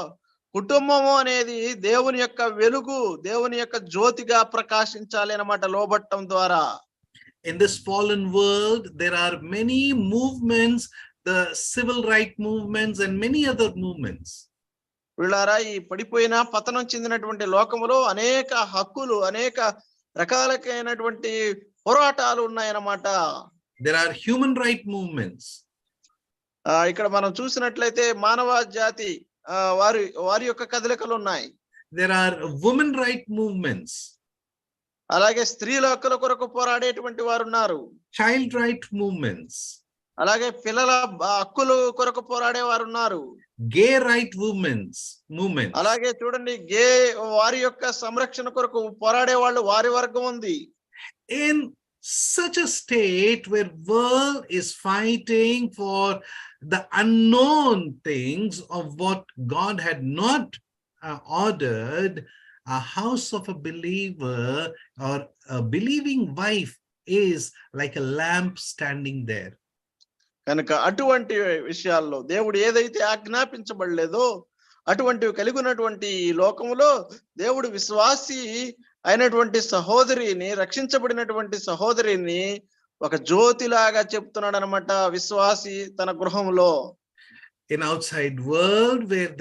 కుటుంబము అనేది దేవుని యొక్క వెలుగు, దేవుని యొక్క జ్యోతిగా ప్రకాశించాలి అన్నమాట లోబట్టం ద్వారా. In this fallen world, there are many movements, the civil right movements and many other movements. వీళ్ళారా, ఈ పడిపోయిన పతనం చెందినటువంటి లోకములో అనేక హక్కులు, అనేక రకాలైనటువంటి పోరాటాలు ఉన్నాయన్నమాట. There are human right movements. ఇక్కడ మనం చూసినట్లయితే మానవ జాతి వారి యొక్క కదలికలు ఉన్నాయి. There are women right movements. అలాగే స్త్రీల హక్కుల కొరకు పోరాడేటువంటి వారు ఉన్నారు. Child right movements. అలాగే పిల్లల హక్కుల కొరకు పోరాడే వారు ఉన్నారు. Gay right movements. అలాగే చూడండి, గే వారి యొక్క సంరక్షణ కొరకు పోరాడే వాళ్ళు వారి వర్గం ఉంది. In such a state where world is fighting for the unknown things of what God had not ordered, a house of a believer or a believing wife is like a lamp standing there. కనుక అటువంటి విషయాల్లో దేవుడు ఏదైతే ఆజ్ఞాపించబడలేదో అటువంటివి కలిగి ఉన్నటువంటి ఈ లోకములో దేవుడు విశ్వాసి అయినటువంటి సహోదరిని, రక్షించబడినటువంటి సహోదరిని ఒక జ్యోతిలాగా చెప్తున్నాడు అనమాట విశ్వాసి తన గృహంలో. In outside world where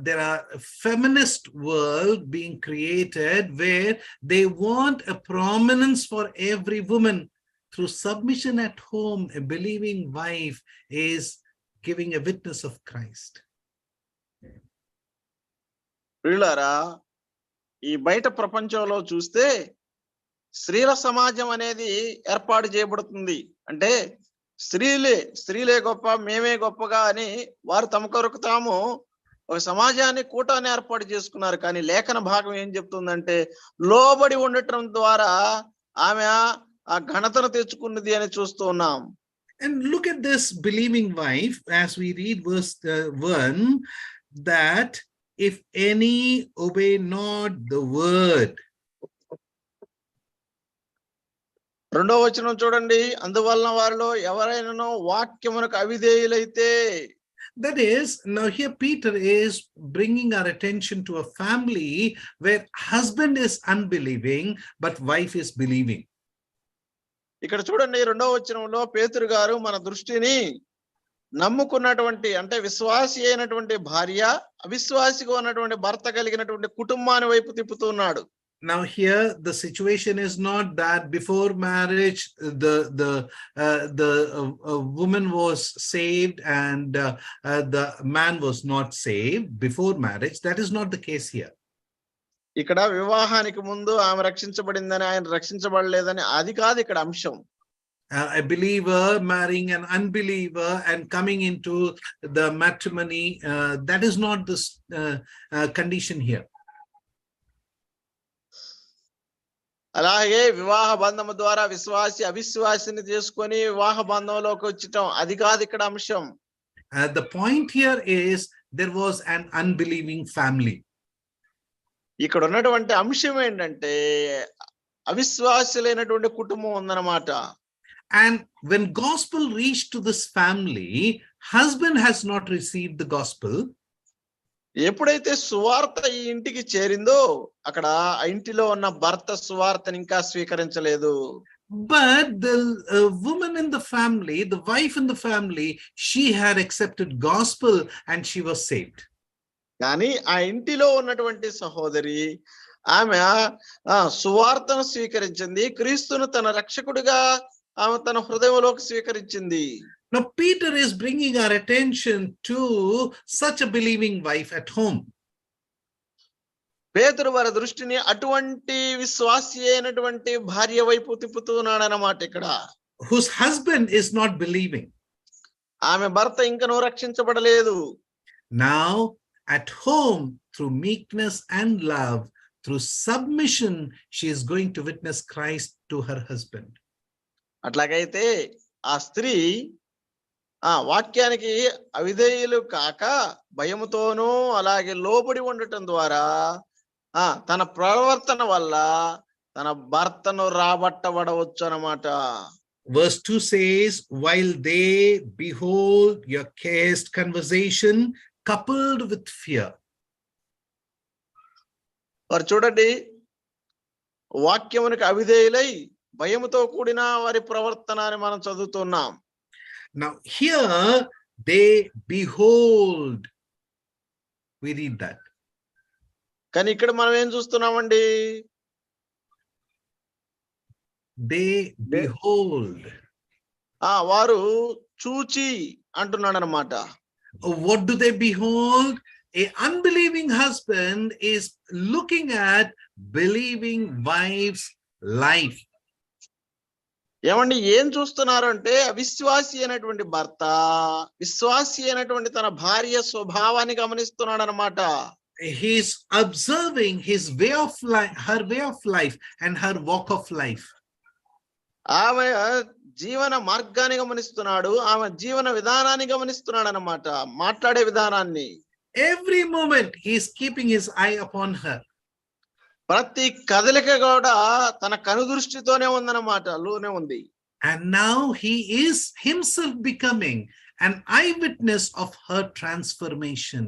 there are a feminist world being created where they want a prominence for every woman. Through submission at home, a believing wife is giving a witness of Christ. ప్రియులారా, ఈ బయట ప్రపంచంలో చూస్తే స్త్రీల సమాజం అనేది ఏర్పాటు చేయబడుతుంది. అంటే స్త్రీలే గొప్ప, మేమే గొప్పగా అని వారు తమ కొరకు తాము ఒక సమాజాన్ని, కూటాన్ని ఏర్పాటు చేసుకున్నారు. కానీ లేఖన భాగం ఏం చెప్తుందంటే లోబడి ఉండటం ద్వారా ఆమె ఆ ఘనతను తెచ్చుకున్నది అని చూస్తూ ఉన్నాం. And look at this believing wife as we read verse 1, that if any obey not the word. రెండో వచనం చూడండి, అందువలన వారిలో ఎవరైనానో వాక్యమునకు అవిధేయులైతే. That is, now here Peter is bringing our attention to a family where husband is unbelieving but wife is believing. ఇక్కడ చూడండి, రెండో వచనంలో పేతురు గారు మన దృష్టిని నమ్ముకున్నటువంటి, అంటే విశ్వాసి అయినటువంటి భార్య, అవిశ్వాసిగా ఉన్నటువంటి భర్త కలిగినటువంటి కుటుంబాన్ని వైపు తిప్పుతున్నాడు. Now here the situation is not that before marriage the woman was saved and the man was not saved before marriage. That is not the case here. ఇక్కడ వివాహానికి ముందు ఆమె రక్షించబడిందని, ఆయన రక్షించబడలేదని అది కాదు ఇక్కడ అంశం. A believer marrying an unbeliever and coming into the matrimony, that is not the condition here. అలాగే వివాహ బంధము ద్వారా విశ్వాసి అవిశ్వాసిని చేసుకొని వివాహ బంధంలోకి వచ్చటం అది కాదు ఇక్కడ అంశం. The point here is there was an unbelieving family. ఇక్కడ ఉన్నటువంటి అంశం ఏంటంటే అవిశ్వాసులైనటువంటి కుటుంబం ఉందన్నమాట. And when gospel reached to this family, husband has not received the gospel. ఎప్పుడైతే సువార్త ఈ ఇంటికి చేరిందో అక్కడ ఆ ఇంటిలో ఉన్న భర్త సువార్తని ఇంకా స్వీకరించలేదు. But the woman in the family, the wife in the family, she had accepted gospel and she was saved. కానీ ఆ ఇంటిలో ఉన్నటువంటి సహోదరి ఆమె సువార్తను స్వీకరించింది, క్రీస్తును తన రక్షకుడిగా ఆమె తన హృదయంలోకి స్వీకరించింది. Now Peter is bringing our attention to such a believing wife at home. పేతురు వారి దృష్టిని అటువంటి విశ్వాసి అయినటువంటి భార్య వైపు తిప్పుతున్నాడు అన్నమాట ఇక్కడ. Whose husband is not believing. ఆమె భర్త ఇంకనూ రక్షించబడలేదు. Now at home, through meekness and love, through submission, she is going to witness Christ to her husband. అట్లాగైతే ఆ స్త్రీ వాక్యానికి అవిధేయులు కాక భయముతోనూ అలాగే లోబడి ఉండటం ద్వారా తన ప్రవర్తన వల్ల తన భర్తను రాబట్టబడవచ్చు అన్నమాట. Verse 2 says, while they behold your chaste conversation coupled with fear. వారు చూడండి, వాక్యమునికి అవిధేయులై భయముతో కూడిన వారి ప్రవర్తన అని మనం చదువుతున్నాం. Now here they behold, we read that. కానీ ఇక్కడ మనం ఏం చూస్తున్నామండి? They behold. వారు చూచి అంటున్నాడు అన్నమాట. What do they behold? A unbelieving husband is looking at believing wife's life. ఏమండి ఏం చూస్తున్నారు అంటే అవిశ్వాసి అయినటువంటి భర్త విశ్వాసి అయినటువంటి తన భార్య స్వభావాన్ని గమనిస్తున్నాడు అన్నమాట. He's observing his way of life, her way of life and her walk of life. ఆమె జీవన మార్గాన్ని గమనిస్తున్నాడు, ఆమె జీవన విధానాన్ని గమనిస్తున్నాడు అన్నమాట, మాట్లాడే విధానాన్ని. Every moment he is keeping his eye upon her. ప్రతి కదలిక కూడా తన కనుదృష్టితోనే ఉందన్నమాట, లోనే ఉంది. And now he is himself becoming an eyewitness of her transformation.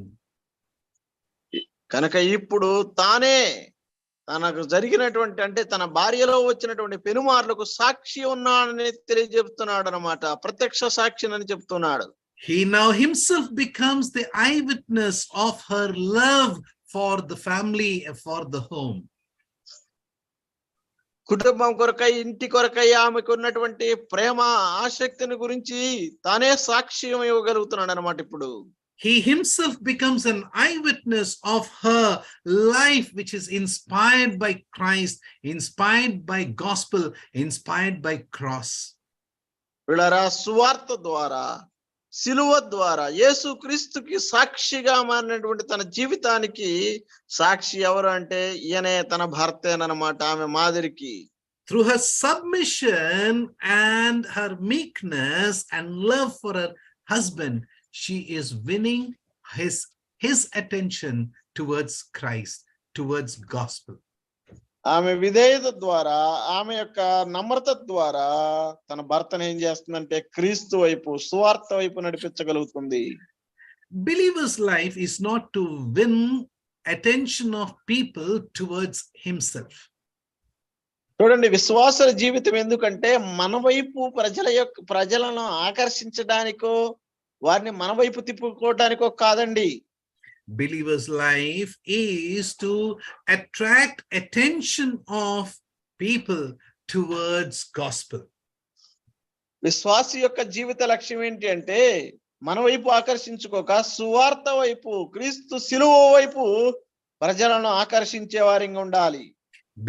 కనుక ఇప్పుడు తానే తనకు జరిగినటువంటి, అంటే తన భార్యలో వచ్చినటువంటి పెనుమార్లకు సాక్షి ఉన్నాడని తెలియజెప్తున్నాడు అన్నమాట. ప్రత్యక్ష సాక్షి అని చెప్తున్నాడు. He now himself becomes the eyewitness of her love for the family, for the home. కుటుంబం కొరకై, ఇంటి కొరకై ఆమెకు ఉన్నటువంటి ప్రేమ ఆసక్తిని గురించి తానే సాక్ష్యం ఇవ్వగలుగుతున్నాడు అన్నమాట. ఇప్పుడు he himself becomes an eyewitness of her life, which is inspired by Christ, inspired by gospel, inspired by cross. వీళ్ళరా సువార్త ద్వారా, సిలువ ద్వారా యేసు క్రీస్తుకి సాక్షిగా మారినటువంటి తన జీవితానికి సాక్షి ఎవరు అంటే ఈయనే, తన భర్తేనన్నమాట, ఆమె మాదిరికి. Through her submission and her meekness and love for her husband, she is winning his attention towards Christ, towards gospel. ఆమె విధేయత ద్వారా, ఆమె యొక్క నమ్రత ద్వారా తన భర్తను ఏం చేస్తుందంటే క్రీస్తు వైపు, సువార్త వైపు నడిపించగలుగుతుంది. Believer's life is not to win attention of people towards himself. చూడండి, విశ్వాసుల జీవితం ఎందుకంటే మన వైపు ప్రజలను ఆకర్షించడానికో వారిని మన వైపు తిప్పుకోవడానికో కాదండి. Believer's life is to attract attention of people towards gospel. విశ్వాసి యొక్క జీవిత లక్ష్యం ఏంటి అంటే మన వైపు ఆకర్షించుకోక సువార్త వైపు, క్రీస్తు సిలువ వైపు ప్రజలను ఆకర్షించే వారిగా ఉండాలి.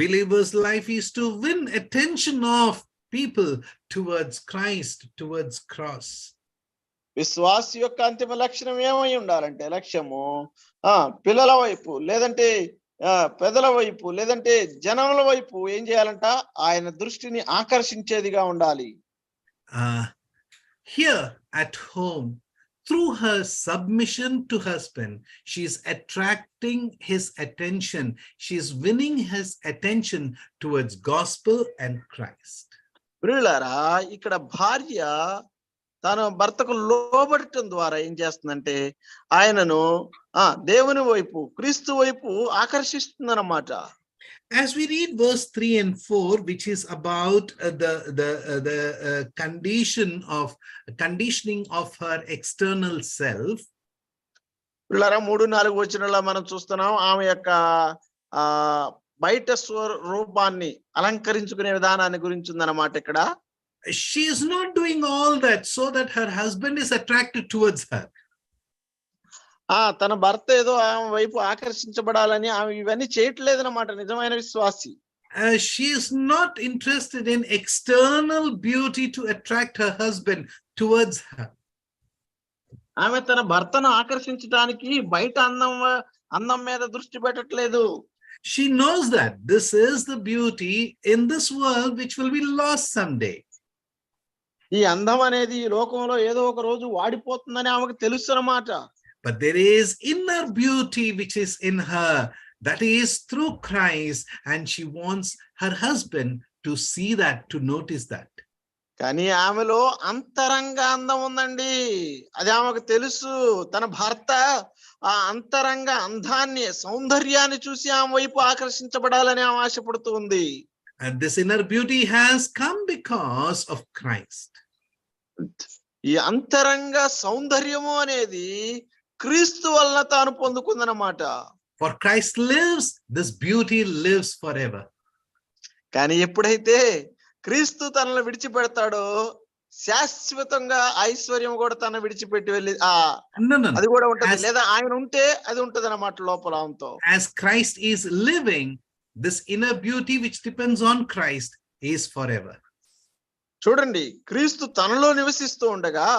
Believer's life is to win attention of people towards Christ, towards cross. విశ్వాసి యొక్క అంతిమ లక్షణం ఏమై ఉండాలంటే, లక్ష్యము పిల్లల వైపు, లేదంటే పెదల వైపు, లేదంటే జనముల వైపు ఏం చేయాలంట, ఆయన దృష్టిని ఆకర్షించేదిగా ఉండాలి. Here at home, through her submission to husband, she is attracting his attention. She is winning his attention towards gospel and Christ. ప్రియులారా, ఇక్కడ భార్య తన భర్తకు లోబడటం ద్వారా ఏం చేస్తుందంటే ఆయనను దేవుని వైపు, క్రీస్తు వైపు ఆకర్షిస్తుందన్నమాట. As we read verse 3 and 4, which is about the conditioning of her external self, పిల్లరా 3-4 వచనాల్లో మనం చూస్తున్నాం ఆమె యొక్క బయట రూపాన్ని అలంకరించుకునే విధానాన్ని గురించి ఉందన్నమాట. ఇక్కడ she is not doing all that so that her husband is attracted towards her. తన భర్త ఏదో ఆమె వైపు ఆకర్షించబడాలని ఆమె ఇవన్నీ చేయట్లేదన్నమాట నిజమైన విశ్వాసి. She is not interested in external beauty to attract her husband towards her. ఆమె తన భర్తను ఆకర్షించడానికి బయట అందం మీద దృష్టి పెట్టట్లేదు. She knows that this is the beauty in this world which will be lost someday. ఈ అందం అనేది ఈ లోకంలో ఏదో ఒక రోజు వాడిపోతుందని ఆమెకు తెలుసు అన్నమాట. But there is inner beauty which is in her, that is through Christ, and she wants her husband to see that, to notice that. కానీ ఆమెలో అంతరంగ అందం ఉందండి, అది ఆమెకు తెలుసు. తన భర్త ఆ అంతరంగ అందాన్ని, సౌందర్యాన్ని చూసి ఆమె వైపు ఆకర్షించబడాలని ఆమె ఆశపడుతూ ఉంది. And this inner beauty has come because of Christ. ఈ అంతరంగ సౌందర్యము అనేది క్రీస్తు వలన తాను పొందుకుందన్నమాట. For Christ lives, this beauty lives forever. కానీ ఎప్పుడైతే క్రీస్తు తనను విడిచిపెడతాడో శాశ్వతంగా ఐశ్వర్యం కూడా తన విడిచిపెట్టి వెళ్ళి అది కూడా ఉంటుంది, లేదా ఆయన ఉంటే అది ఉంటది అన్నమాట లోపల. As Christ is living, this inner beauty which depends on Christ is forever. చూడండి, క్రీస్తు తనలో నివసిస్తూ ఉండగా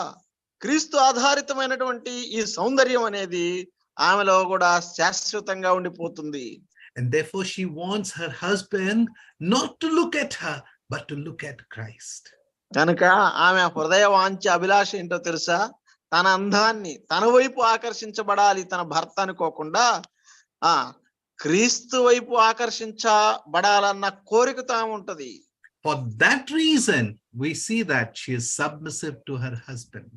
క్రీస్తు ఆధారితమైనటువంటి ఈ సౌందర్యం అనేది ఆమెలో కూడా శాశ్వతంగా ఉండిపోతుంది. And therefore she wants her husband not to look at her but to look at Christ. కనుక ఆమె హృదయ వాంఛ అభిలాష ఏంటో తెలుసా? తన అందాన్ని తన వైపు ఆకర్షించబడాలి, తన భర్త అనుకోకుండా క్రీస్తు వైపు ఆకర్షించబడాలన్న కోరికతో ఉంటది. For that reason, we see that she is submissive to her husband.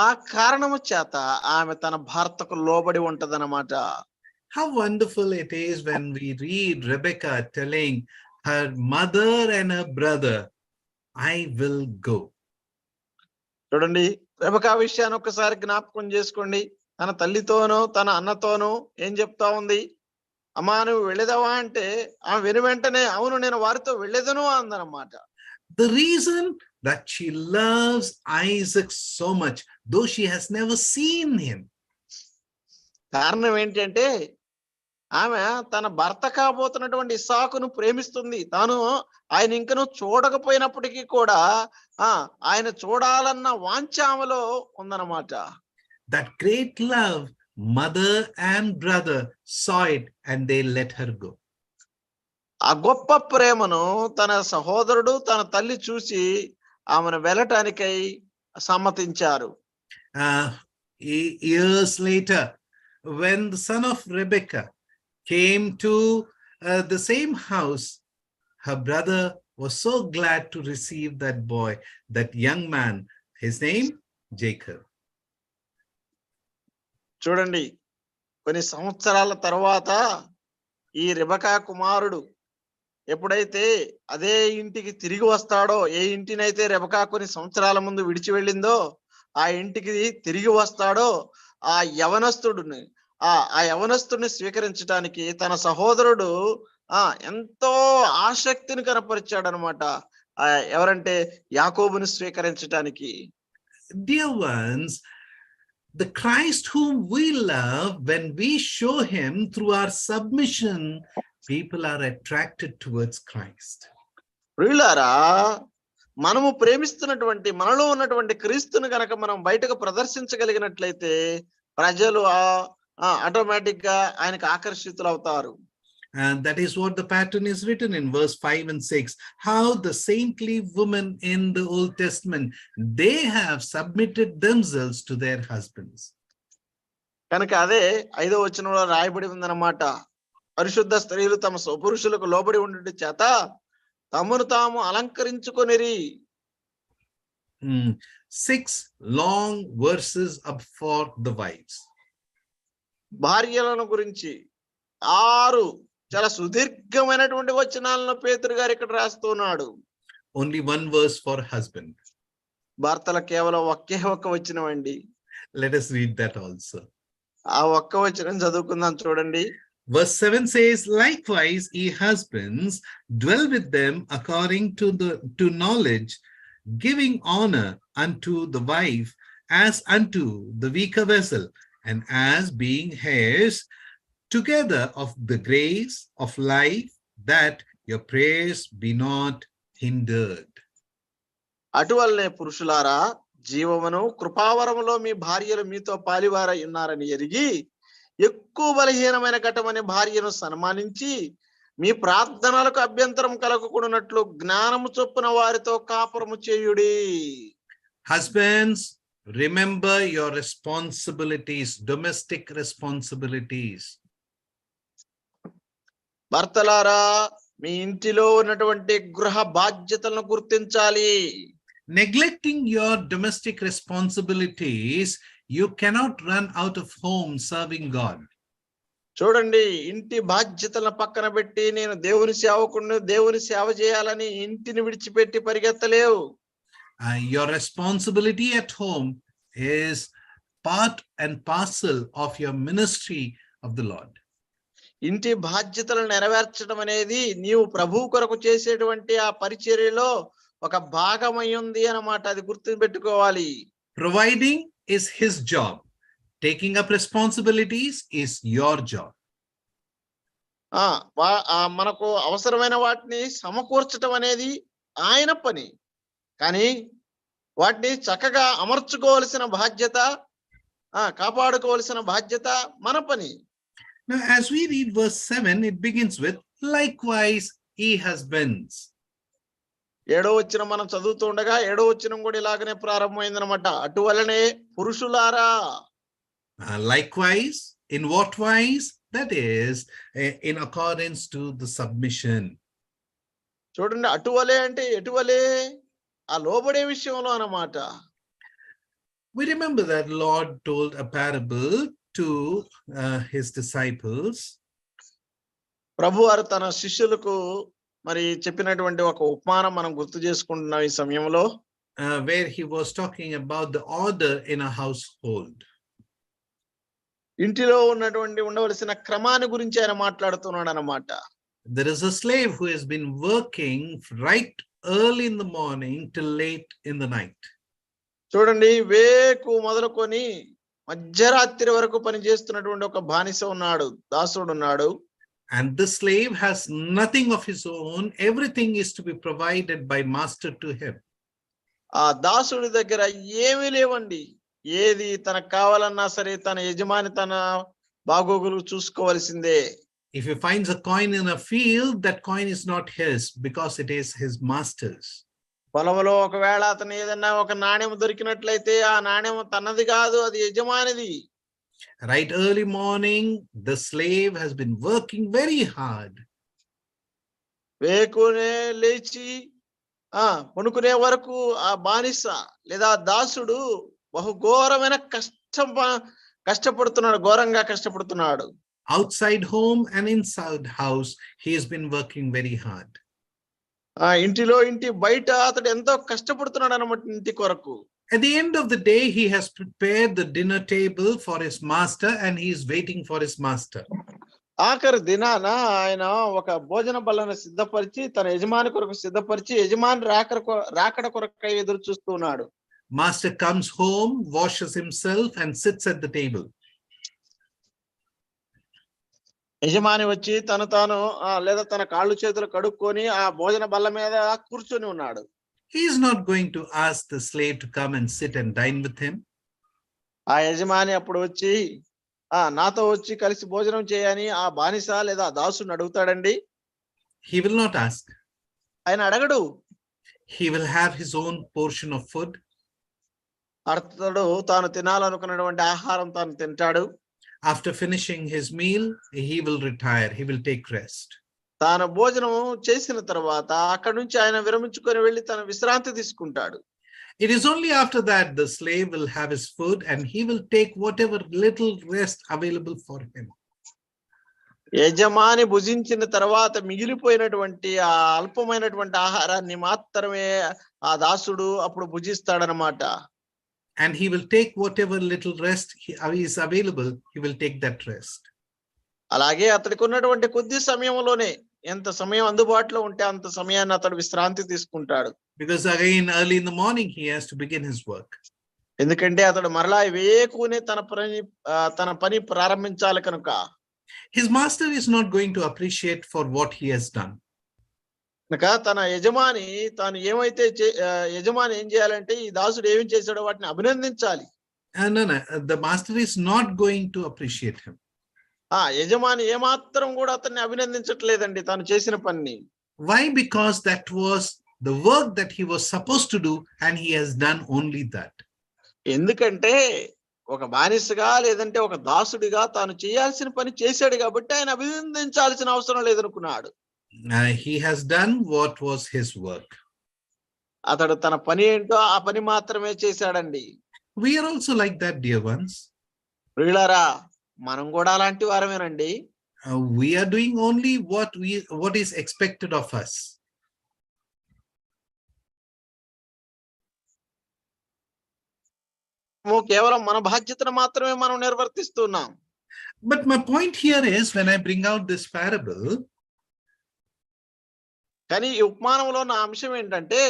ఆ కారణము చేత ఆమె తన భర్తకు లోబడి ఉంటదన్నమాట. How wonderful it is when we read Rebecca telling her mother and her brother, I will go. చూడండి, రెబెకా విషయాన్ని ఒక్కసారి జ్ఞాపకం చేసుకోండి. తన తల్లితోనూ తన అన్నతోనూ ఏం చెప్తా ఉంది? అమ్మా నువ్వు వెళ్ళేదావా అంటే ఆమె వెను వెంటనే అవును నేను వారితో వెళ్ళేదను అందనమాట. The reason that she loves Isaac so much, though she has never seen him. కారణం ఏంటంటే ఆమె తన భర్త కాబోతున్నటువంటి ఇస్సాకును ప్రేమిస్తుంది. తాను ఆయన ఇంకను చూడకపోయినప్పటికీ కూడా ఆయన చూడాలన్న వాంఛ ఆమెలో ఉందన్నమాట. That great love, mother and brother saw it and they let her go. ఆ గొప్ప ప్రేమను తన సహోదరుడు తన తల్లి చూసి ఆమెను వెళ్ళటానికై సమ్మతించారు. Years later, when the son of Rebecca came to the same house, her brother was so glad to receive that boy, that young man, his name Jacob. చూడండి, కొన్ని సంవత్సరాల తర్వాత ఈ రెబెకా కుమారుడు ఎప్పుడైతే అదే ఇంటికి తిరిగి వస్తాడో, ఏ ఇంటినైతే రెబెకా కొన్ని సంవత్సరాల ముందు విడిచి వెళ్ళిందో ఆ ఇంటికి తిరిగి వస్తాడో, ఆ యవనస్తుడిని స్వీకరించడానికి తన సహోదరుడు ఎంతో ఆసక్తిని కనపరిచాడు అనమాట. ఎవరంటే యాకోబుని స్వీకరించడానికి. Dear ones, the Christ whom we love, when we show him through our submission, people are attracted towards Christ. ప్రియులారా, మనము ప్రేమిస్తున్నటువంటి మనలో ఉన్నటువంటి క్రీస్తుని గనక మనం బయటకు ప్రదర్శించగలిగినట్లయితే ప్రజలు ఆటోమేటిక్ గా ఆయనకు ఆకర్షితులు అవుతారు. And that is what the pattern is written in verse 5 and 6. How the saintly women in the Old Testament, they have submitted themselves to their husbands. కనుక అదే 5వ వచనంలో రాయబడి ఉందన్నమాట. పరిశుద్ధ స్త్రీలు తమ స్వపురుషులకు లోబడి ఉండుట చేత తమను తాము అలంకరించుకొనిరి. 6 long verses up for the wives. భార్యలను గురించి 6 చాలా సుదీర్ఘమైనటువంటి వచనాలను పేతురు గారు ఇక్కడ రాస్తున్నాడు. Only 1 verse for husband. భర్తల కేవలం ఒకే ఒక్క వచనం అండి. Let us read that also. ఆ ఒక్క వచనం చదువుకుందాం చూడండి. Verse 7 says, likewise, ye husbands, dwell with them according to knowledge, giving honor unto the wife as unto the weaker vessel, and as being heirs together of the grace of life, that your prayers be not hindered. అటువల్లే పురుషులారా, జీవమును కృపావరములో మీ భార్యలు మీతో పాలివారై ఉన్నారని ఎరిగి ఎక్కువ బలహీనమైన ఘటమని భార్యను సన్మానించి మీ ప్రార్థనలకు అభ్యంతరం కలగకుండానట్లు జ్ఞానము చొప్పున వారితో కాపురము చేయుడి. Husbands, remember your responsibilities, domestic responsibilities. భర్తలారా, మీ ఇంటిలో ఉన్నటువంటి గృహ బాధ్యతలను గుర్తించాలి. Neglecting your domestic responsibilities, you cannot run out of home serving God. చూడండి, ఇంటి బాధ్యతలను పక్కన పెట్టి నేను దేవుని సేవకుడిని, దేవుని సేవ చేయాలని ఇంటిని విడిచిపెట్టి పరిగెత్తలేవు. Your responsibility at home is part and parcel of your ministry of the Lord. ఇంటి బాధ్యతలను నెరవేర్చడం అనేది నీవు ప్రభువు కొరకు చేసేటువంటి ఆ పరిచర్యలో ఒక భాగమై ఉంది అన్నమాట. అది గుర్తుపెట్టుకోవాలి. Providing is his job. Taking up responsibilities is your job. మనకు అవసరమైన వాటిని సమకూర్చడం అనేది ఆయన పని, కానీ వాటిని చక్కగా అమర్చుకోవాల్సిన బాధ్యత, కాపాడుకోవాల్సిన బాధ్యత మన పని. Now, as we read verse 7, it begins with, likewise, ye husbands. 7వ వచనం మనం చదువుతూ ఉండగా 7వ వచనం కూడా ఇలాగనే ప్రారంభమైందనమాట. అటువలనే పురుషులారా. Likewise, in what wise? That is in accordance to the submission. చూడండి, అటువలే అంటే ఎటువలే, ఆ లోబడే విషయంలో అన్నమాట. We remember that Lord told a parable to his disciples. ప్రభువారు తన శిష్యులకు మరి చెప్పినటువంటి ఒక ఉపమానం మనం గుర్తు చేసుకుంటున్నాం ఈ సమయంలో. Where he was talking about the order in a household. ఇంటిలో ఉండవలసిన క్రమాన్ని గురించి ఆయన మాట్లాడుతున్నాడు అన్నమాట. There is a slave who has been working right early in the morning till late in the night. చూడండి, వేకు మొదలుకొని మధ్యరాత్రి వరకు పనిచేస్తున్నటువంటి ఒక బానిస ఉన్నాడు, దాసుడు ఉన్నాడు. And this slave has nothing of his own. Everything is to be provided by master to him. ఆ దాసుడి దగ్గర ఏమీ లేవండి. ఏది తనకు కావాలన్నా సరే తన యజమాని తన బాగోగులు చూసుకోవాల్సిందే. If he finds a coin in a field, that coin is not his because it is his master's. పొలంలో ఒకవేళ అతను ఏదన్నా ఒక నాణ్యం దొరికినట్లయితే ఆ నాణ్యం తనది కాదు, అది యజమానిది. Right early morning, the slave has been working very hard. వేకునే లేచి పనుకునే వరకు ఆ బానిస లేదా దాసుడు బహుఘోరమైన కష్టపడుతున్నాడు, ఘోరంగా కష్టపడుతున్నాడు. Outside home and inside house, he has been working very hard. ఇంటిలో ఇంటి బయట అతడు ఎంతో కష్టపడుతున్నాడు అన్నమాట ఇంటి కొరకు. At the end of the day, he has prepared the dinner table for his master and he is waiting for his master. ఆఖరి దినాన ఆయన ఒక భోజన బల్లను సిద్ధపరిచి తన యజమాని కొరకు సిద్ధపరిచి యజమాని రాకడ కొరకై ఎదురు చూస్తున్నాడు. Master comes home, washes himself and sits at the table. యజమాని వచ్చి తాను లేదా తన కాళ్ళు చేతులు కడుక్కొని ఆ భోజన బల్ల మీద కూర్చొని ఉన్నాడు. He is not going to ask the slave to come and sit and dine with him. ఆ యజమాని అప్పుడు వచ్చి నాతో వచ్చి కలిసి భోజనం చేయని ఆ బానిస లేదా దాసుని అడుగుతాడండి? He will not ask. ఆయన అడగడు. He will have his own portion of food. అతడు తాను తినాలనుకున్నటువంటి ఆహారం తాను తింటాడు. After finishing his meal, he will retire. He will take rest. తాను భోజనం చేసిన తర్వాత అక్కడి నుంచి ఆయన విరమించుకొని వెళ్ళి తన విశ్రాంతి తీసుకుంటాడు. It is only after that the slave will have his food and he will take whatever little rest available for him. యజమాని భుజించిన తర్వాత మిగిలిపోయినటువంటి ఆ అల్పమైనటువంటి ఆహారాన్ని మాత్రమే ఆ దాసుడు అప్పుడు భుజిస్తాడనమాట. And he will take whatever little rest is available, he will take that rest. అలాగే అతడికి ఉన్నటువంటి కొద్ది సమయంలోనే ఎంత సమయం అందుబాటులో ఉంటే అంత సమయాన్ని అతడు విశ్రాంతి తీసుకుంటాడు. Because again early in the morning he has to begin his work. ఎందుకంటే అతడు మరలా వేకునే తన పని ప్రారంభించాలి కనుక. His master is not going to appreciate for what he has done. కనుక తన యజమాని తాను ఏమైతే యజమాని ఏం చేయాలంటే ఈ దాసుడు ఏమి చేశాడో వాటిని అభినందించాలి. No, the master is not going to appreciate him. యజమాని ఏమాత్రం కూడా అతన్ని అభినందించట్లేదండి తాను చేసిన పని. Why? Because that was the work that he was supposed to do and he has done only that. ఎందుకంటే ఒక బానిసగా లేదంటే ఒక దాసుడిగా తాను చేయాల్సిన పని చేశాడు కాబట్టి ఆయన అభినందించాల్సిన అవసరం లేదనుకున్నాడు. He has done what was his work. అతడు తన పని ఏంటో ఆ పని మాత్రమే చేశాడండి. We are also like that, dear ones. ప్రియులారా, మనం కూడా అలాంటి వారమేనండి. We are doing only what is expected of us. కేవలం మన బాధ్యతను మాత్రమే మనం నిర్వర్తిస్తున్నాం. But my point here is when I bring out this parable, కానీ ఈ ఉపమానంలో నా అంశం ఏంటంటే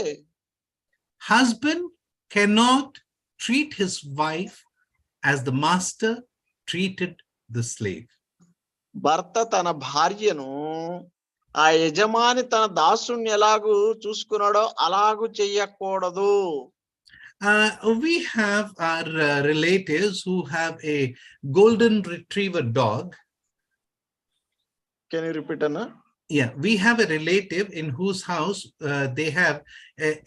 husband cannot treat his wife as the master treated the slave. భర్త తన భార్యను ఆ యజమాని తన దాసుని ఎలాగూ చూసుకున్నాడో అలాగూ చెయ్యకూడదు. We have our relatives who have a golden retriever dog. Can you repeat, Anna? Yeah, we have a relative in whose house they have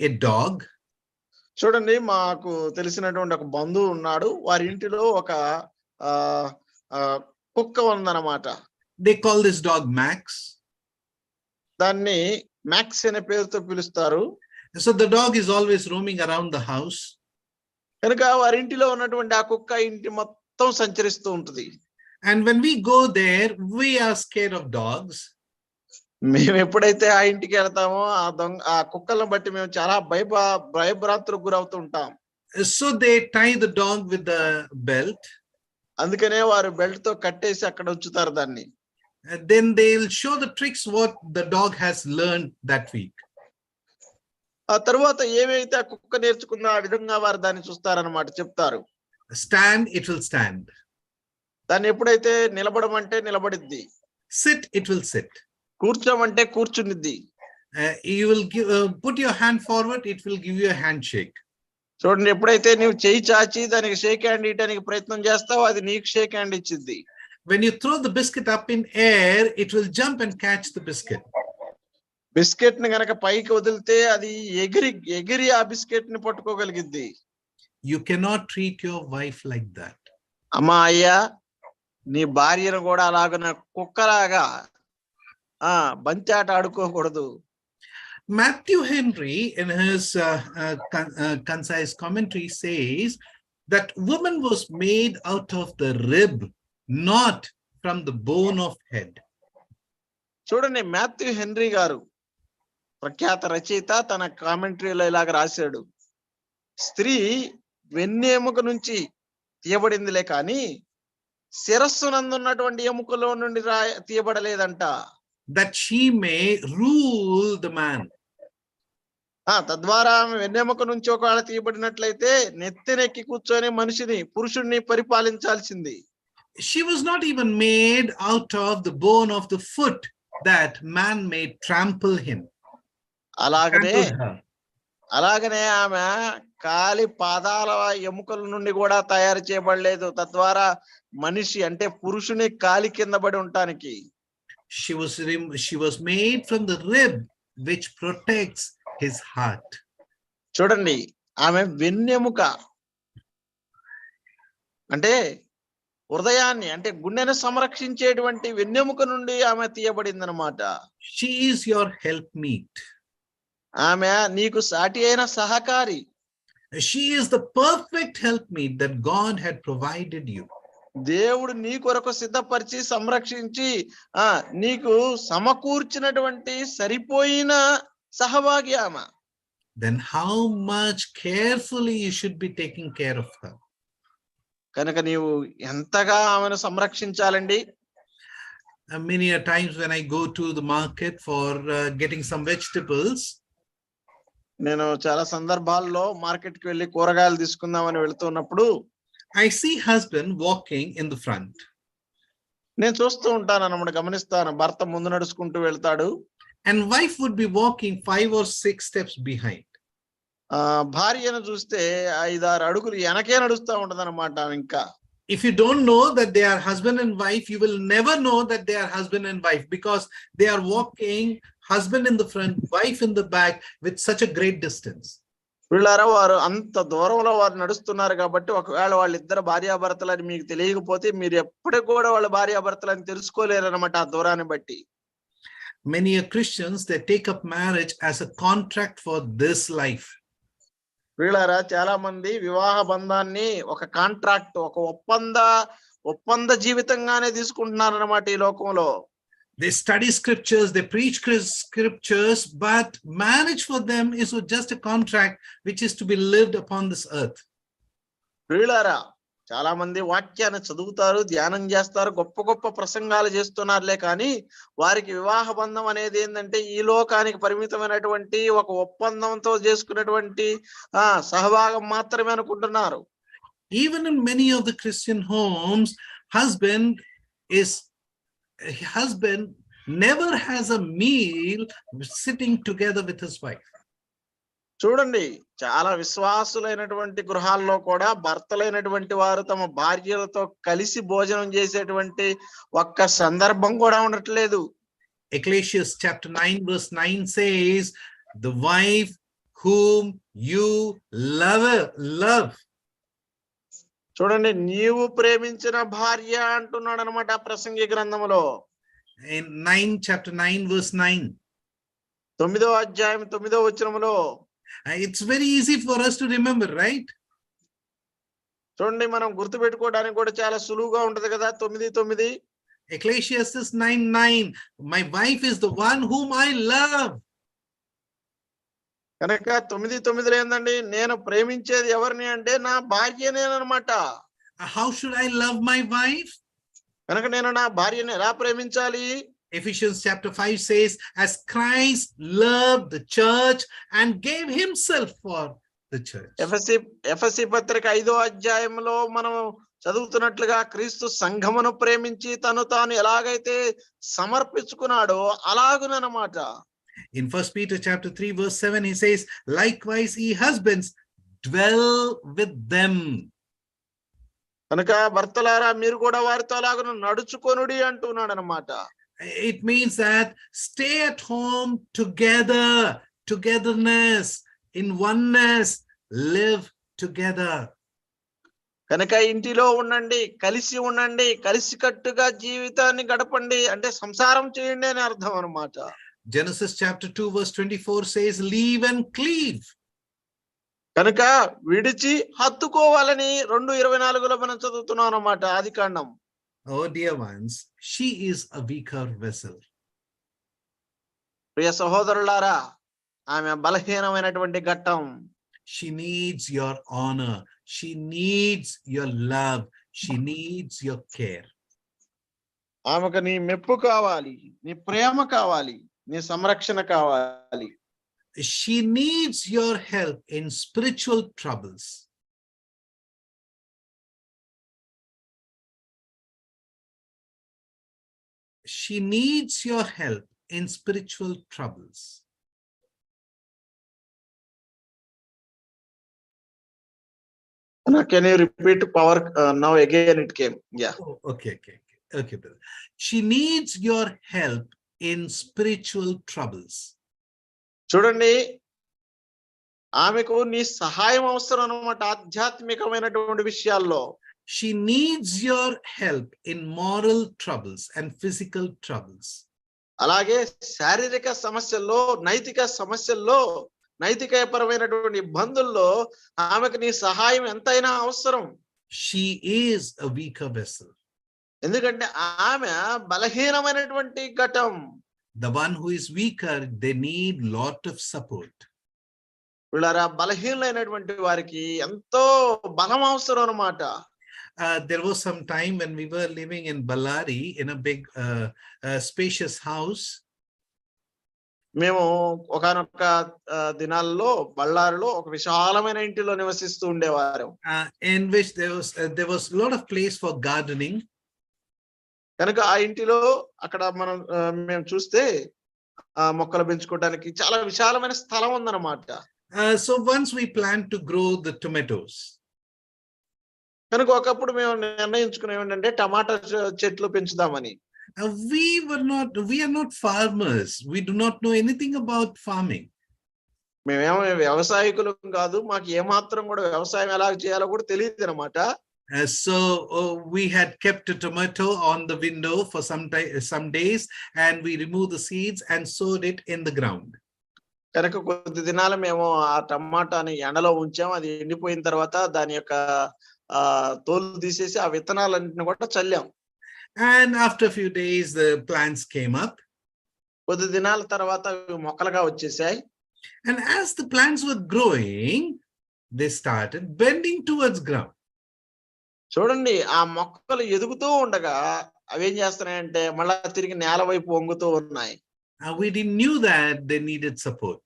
a dog. చూడండి, మాకు తెలిసినటువంటి ఒక బంధువు ఉన్నాడు. వారి ఇంటిలో ఒక కుక్క ఉందన్నమాట. They call this dog Max. దాన్ని మ్యాక్స్ అనే పేరుతో పిలుస్తారు. So the dog is always roaming around the house. కనుక వారింటిలో ఉన్నటువంటి ఆ కుక్క ఇంటి మొత్తం సంచరిస్తూ ఉంటుంది. And when we go there, we are scared of dogs. మేము ఎప్పుడైతే ఆ ఇంటికి వెళ్తామో ఆ కుక్కలను బట్టి మేము చాలా భయభ్రాంతులకు గురవుతూ ఉంటాం. So they tie the dog with the belt. అందుకనే వారు బెల్ట్ తో కట్టేసి అక్కడ ఉంచుతారు దాన్ని. Then they'll show the tricks what the dog has learned that week. ఆ తర్వాత ఏమైతే ఆ కుక్క నేర్చుకుందో ఆ విధంగా వారు దాన్ని చూస్తారన్నమాట, చెప్తారు. Stand, it will stand. దాన్ని ఎప్పుడైతే నిలబడమంటే నిలబడిద్ది. Sit, it will sit. కూర్చోమంటే కూర్చునిద్ది. You will put your hand forward, it will give you a handshake. చూడండి, ఎప్పుడైతే నువ్వు చేయి చాచి దానికి షేక్ హ్యాండ్ ఇవ్వడానికి ప్రయత్నం చేస్తావో అది నీకు షేక్ హ్యాండ్ ఇచ్చిద్ది. When you throw the biscuit up in air, it will jump and catch the biscuit. Biscuit ని గనక పైకి వదిలితే అది ఎగిరి ఆ బిస్కెట్ ని పట్టుకోగలిగిద్ది. You cannot treat your wife like that. అమ్మా అయ్యా, నీ భార్యను కూడా అలాగ కుక్కలాగా బంచాట ఆడుకోకూడదు. Matthew Henry, in his concise commentary, says that woman was made out of the rib, not from the bone of head. చూడండి, మాథ్యూ హెన్రీ గారు ప్రఖ్యాత రచయిత తన కామెంటరీలో ఇలాగ రాశాడు, స్త్రీ వెన్నెముక నుంచి తీయబడిందిలే కానీ శిరస్సు నందున్నటువంటి ఎముకలో నుండి తీయబడలేదంట. That she may rule the man. తద్వారా వెన్నెముక నుంచి ఒకవేళ తీయబడినట్లయితే నెత్తినెక్కి కూర్చొని పురుషుడిని పరిపాలించాల్సింది. She was not even made out of the bone of the foot that man may trample him. అలాగనే ఆమె కాలి పాదాల ఎముకల నుండి కూడా తయారు చేయబడలేదు, తద్వారా మనిషి అంటే పురుషుని కాలి కింద పడి ఉండటానికి. She was made from the rib which protects his heart. చూడండి, ఆమె వెన్నెముక అంటే హృదయాన్ని అంటే గుండెను సంరక్షించేటువంటి వెన్నెముక నుండి ఆమె తీయబడింది అన్నమాట. She is your helpmeet. ఆమె నీకు సాటి అయిన సహకారి. She is the perfect helpmeet that God had provided you. దేవుడు నీ కొరకు సిద్ధపరిచి సంరక్షించి నీకు సమకూర్చినటువంటి సరిపోయిన సహభాగి ఆమె. Then how much carefully you should be taking care of her. కనుక నీవు ఎంతగా ఆమెను సంరక్షించాలండి. Many a times when I go to the market for getting some vegetables, నేను చాలా సందర్భాల్లో మార్కెట్ కి వెళ్ళి కూరగాయలు తీసుకుందామని వెళ్తున్నప్పుడు I see husband walking in the front. నేను చూస్తూ ఉంటాను అన్నమాట, గమనిస్తాను. భర్త ముందు నడుచుకుంటూ వెళ్తాడు, and wife would be walking 5 or 6 steps behind. భార్యను చూస్తే 5-6 అడుగులు వెనకే నడుస్తూ ఉంటది అన్నమాట. ఇంకా if you don't know that they are husband and wife, you will never know that they are husband and wife, because they are walking husband in the front, wife in the back, with such a great distance. వీళ్ళారా వారు అంత దూరంలో వారు నడుస్తున్నారు కాబట్టి ఒకవేళ వాళ్ళిద్దరు భార్యాభర్తలని మీకు తెలియకపోతే మీరు ఎప్పటికి కూడా వాళ్ళ భార్యాభర్తలని తెలుసుకోలేరు అన్నమాట ఆ దూరాన్ని బట్టి. Many Christians, they take up marriage as a contract for this life. వీళ్ళారా చాలా మంది వివాహ బంధాన్ని ఒక కాంట్రాక్ట్, ఒక ఒప్పంద జీవితంగానే తీసుకుంటున్నారు అన్నమాట ఈ లోకంలో. They study scriptures, they preach scriptures, but marriage for them is just a contract which is to be lived upon this earth. వీళ్ళారా చాలా మంది వాక్యాన్ని చదువుతారు, ధ్యానం చేస్తారు, గొప్ప ప్రసంగాలు చేస్తున్నారులే కానీ వారికి వివాహ బంధం అనేది ఏంటంటే ఈ లోకానికి పరిమితమైనటువంటి ఒక ఒప్పందంతో చేసుకున్నటువంటి సహభాగం మాత్రమే అనుకుంటున్నారు. Even in many of the Christian homes, husband never has a meal sitting together with his wife. చూడండి, చాలా విశ్వాసులైనటువంటి గృహాల్లో కూడా భర్తలైనటువంటి వారు తమ భార్యలతో కలిసి భోజనం చేసేటువంటి ఒక్క సందర్భం కూడా ఉండట్లేదు. Ecclesiastes chapter 9 verse 9 says, the wife whom you love. చూడండి, నీవు ప్రేమించిన భార్య అంటున్నాడు అనమాట ప్రసంగి గ్రంథములో. In chapter 9 verse 9. 9వ అధ్యాయం 9వ వచనములో. It's very easy for us to remember, right? చూడండి, మనం గుర్తు పెట్టుకోవడానికి కూడా చాలా సులువుగా ఉంటది కదా. 9:9. Ecclesiastes 9:9. My wife is the one whom I love. కనుక 9:9 ఏందండి, నేను ప్రేమించేది ఎవరిని అంటే నా భార్యనేనమాట. How should I love my wife? కనుక నేను నా భార్యని ఎలా ప్రేమించాలి? Ephesians chapter 5 says, as Christ loved the church and gave himself for the church. ఎఫెసీ పత్రిక 5వ అధ్యాయంలో మనం చదువుతున్నట్లుగా క్రీస్తు సంఘమును ప్రేమించి తను తాను ఎలాగైతే సమర్పించుకున్నాడో అలాగునన్నమాట. In 1 Peter chapter 3 verse 7 he says, likewise ye husbands dwell with them. కనుక భర్తలారా మీరు కూడా వారితో అలాగున నడుచుకొనుడి అంటున్నాడు అన్నమాట. It means that stay at home together, togetherness, in oneness, live together. కనుక ఇంటిలో ఉండండి, కలిసి ఉండండి, కలిసికట్టుగా జీవితాన్ని గడపండి, అంటే సంసారం చేయండి అని అర్థం అన్నమాట. Genesis chapter 2 verse 24 says, leave and cleave. కనుక విడిచి హత్తుకోవాలని 2:24లో మనం చదువుతున్నాం అన్నమాట ఆదికాండం. Oh dear ones, she is a weaker vessel. ప్రియ సహోదరులారా, ఆమె బలహీనమైనటువంటి ఘట్టం. She needs your honor. She needs your love. She needs your care. ఆమెకు నీ మెప్పు కావాలి, నీ ప్రేమ కావాలి, నీ సంరక్షణ కావాలి. She needs your help in spiritual troubles. She needs your help in spiritual troubles. Can you repeat power? Now again it came. Yeah. Oh, okay, brother. She needs your help in spiritual troubles. చూడండి, ఆమెకు నీ సహాయం అవసరం అన్నమాట ఆధ్యాత్మికమైనటువంటి విషయాల్లో. She needs your help in moral troubles and physical troubles. అలాగే శారీరక సమస్యల్లో, నైతిక సమస్యల్లో, నైతికపరమైనటువంటి ఇబ్బందుల్లో ఆమెకు నీ సహాయం ఎంతైనా అవసరం. She is a weaker vessel. ఎందుకంటే ఆమె బలహీనమైనటువంటి ఘటం. The one who is weaker, they need lot of support. వీళ్ళారా బలహీనమైనటువంటి వారికి ఎంతో బలం అవసరం అన్నమాట. There was some time when we were living in Ballari in a big spacious house. మేము ఒకనొక దినాల్లో బళ్ళారిలో ఒక విశాలమైన ఇంటిలో నివసిస్తూ ఉండేవారు. In which there was a lot of place for gardening. కనుక ఆ ఇంటిలో అక్కడ మనం మేము చూస్తే మొక్కలు పెంచుకోవడానికి చాలా విశాలమైన స్థలం ఉందన్నమాట. So once we planned to grow the tomatoes. కనుక ఒకప్పుడు మేము నిర్ణయించుకునే ఏంటంటే టమాటా చెట్లు పెంచుదామని. We are not farmers. We do not know anything about farming. మేమేమో వ్యవసాయకులం కాదు, మాకు ఏమాత్రం కూడా వ్యవసాయం ఎలా చేయాలో కూడా తెలియదు అన్నమాట. So we had kept a tomato on the window for some days, and we removed the seeds and sowed it in the ground. కనుక కొద్ది దినాలు మేము ఆ టమాటాని ఎండలో ఉంచాం. అది ఎండిపోయిన తర్వాత దాని యొక్క తోలు తీసేసి ఆ విత్తనాలన్నింటిని కూడా చల్లాం. And after a few days the plants came up. కొద్ది దినాల తర్వాత మొక్కలుగా వచ్చేసాయి. And as the plants were growing, they started bending towards ground. చూడండి, ఆ మొక్కలు ఎదుగుతూ ఉండగా అవి ఏం చేస్తున్నాయంటే మళ్ళా తిరిగి నేల వైపు వంగుతూ ఉన్నాయి. We didn't knew that they needed support.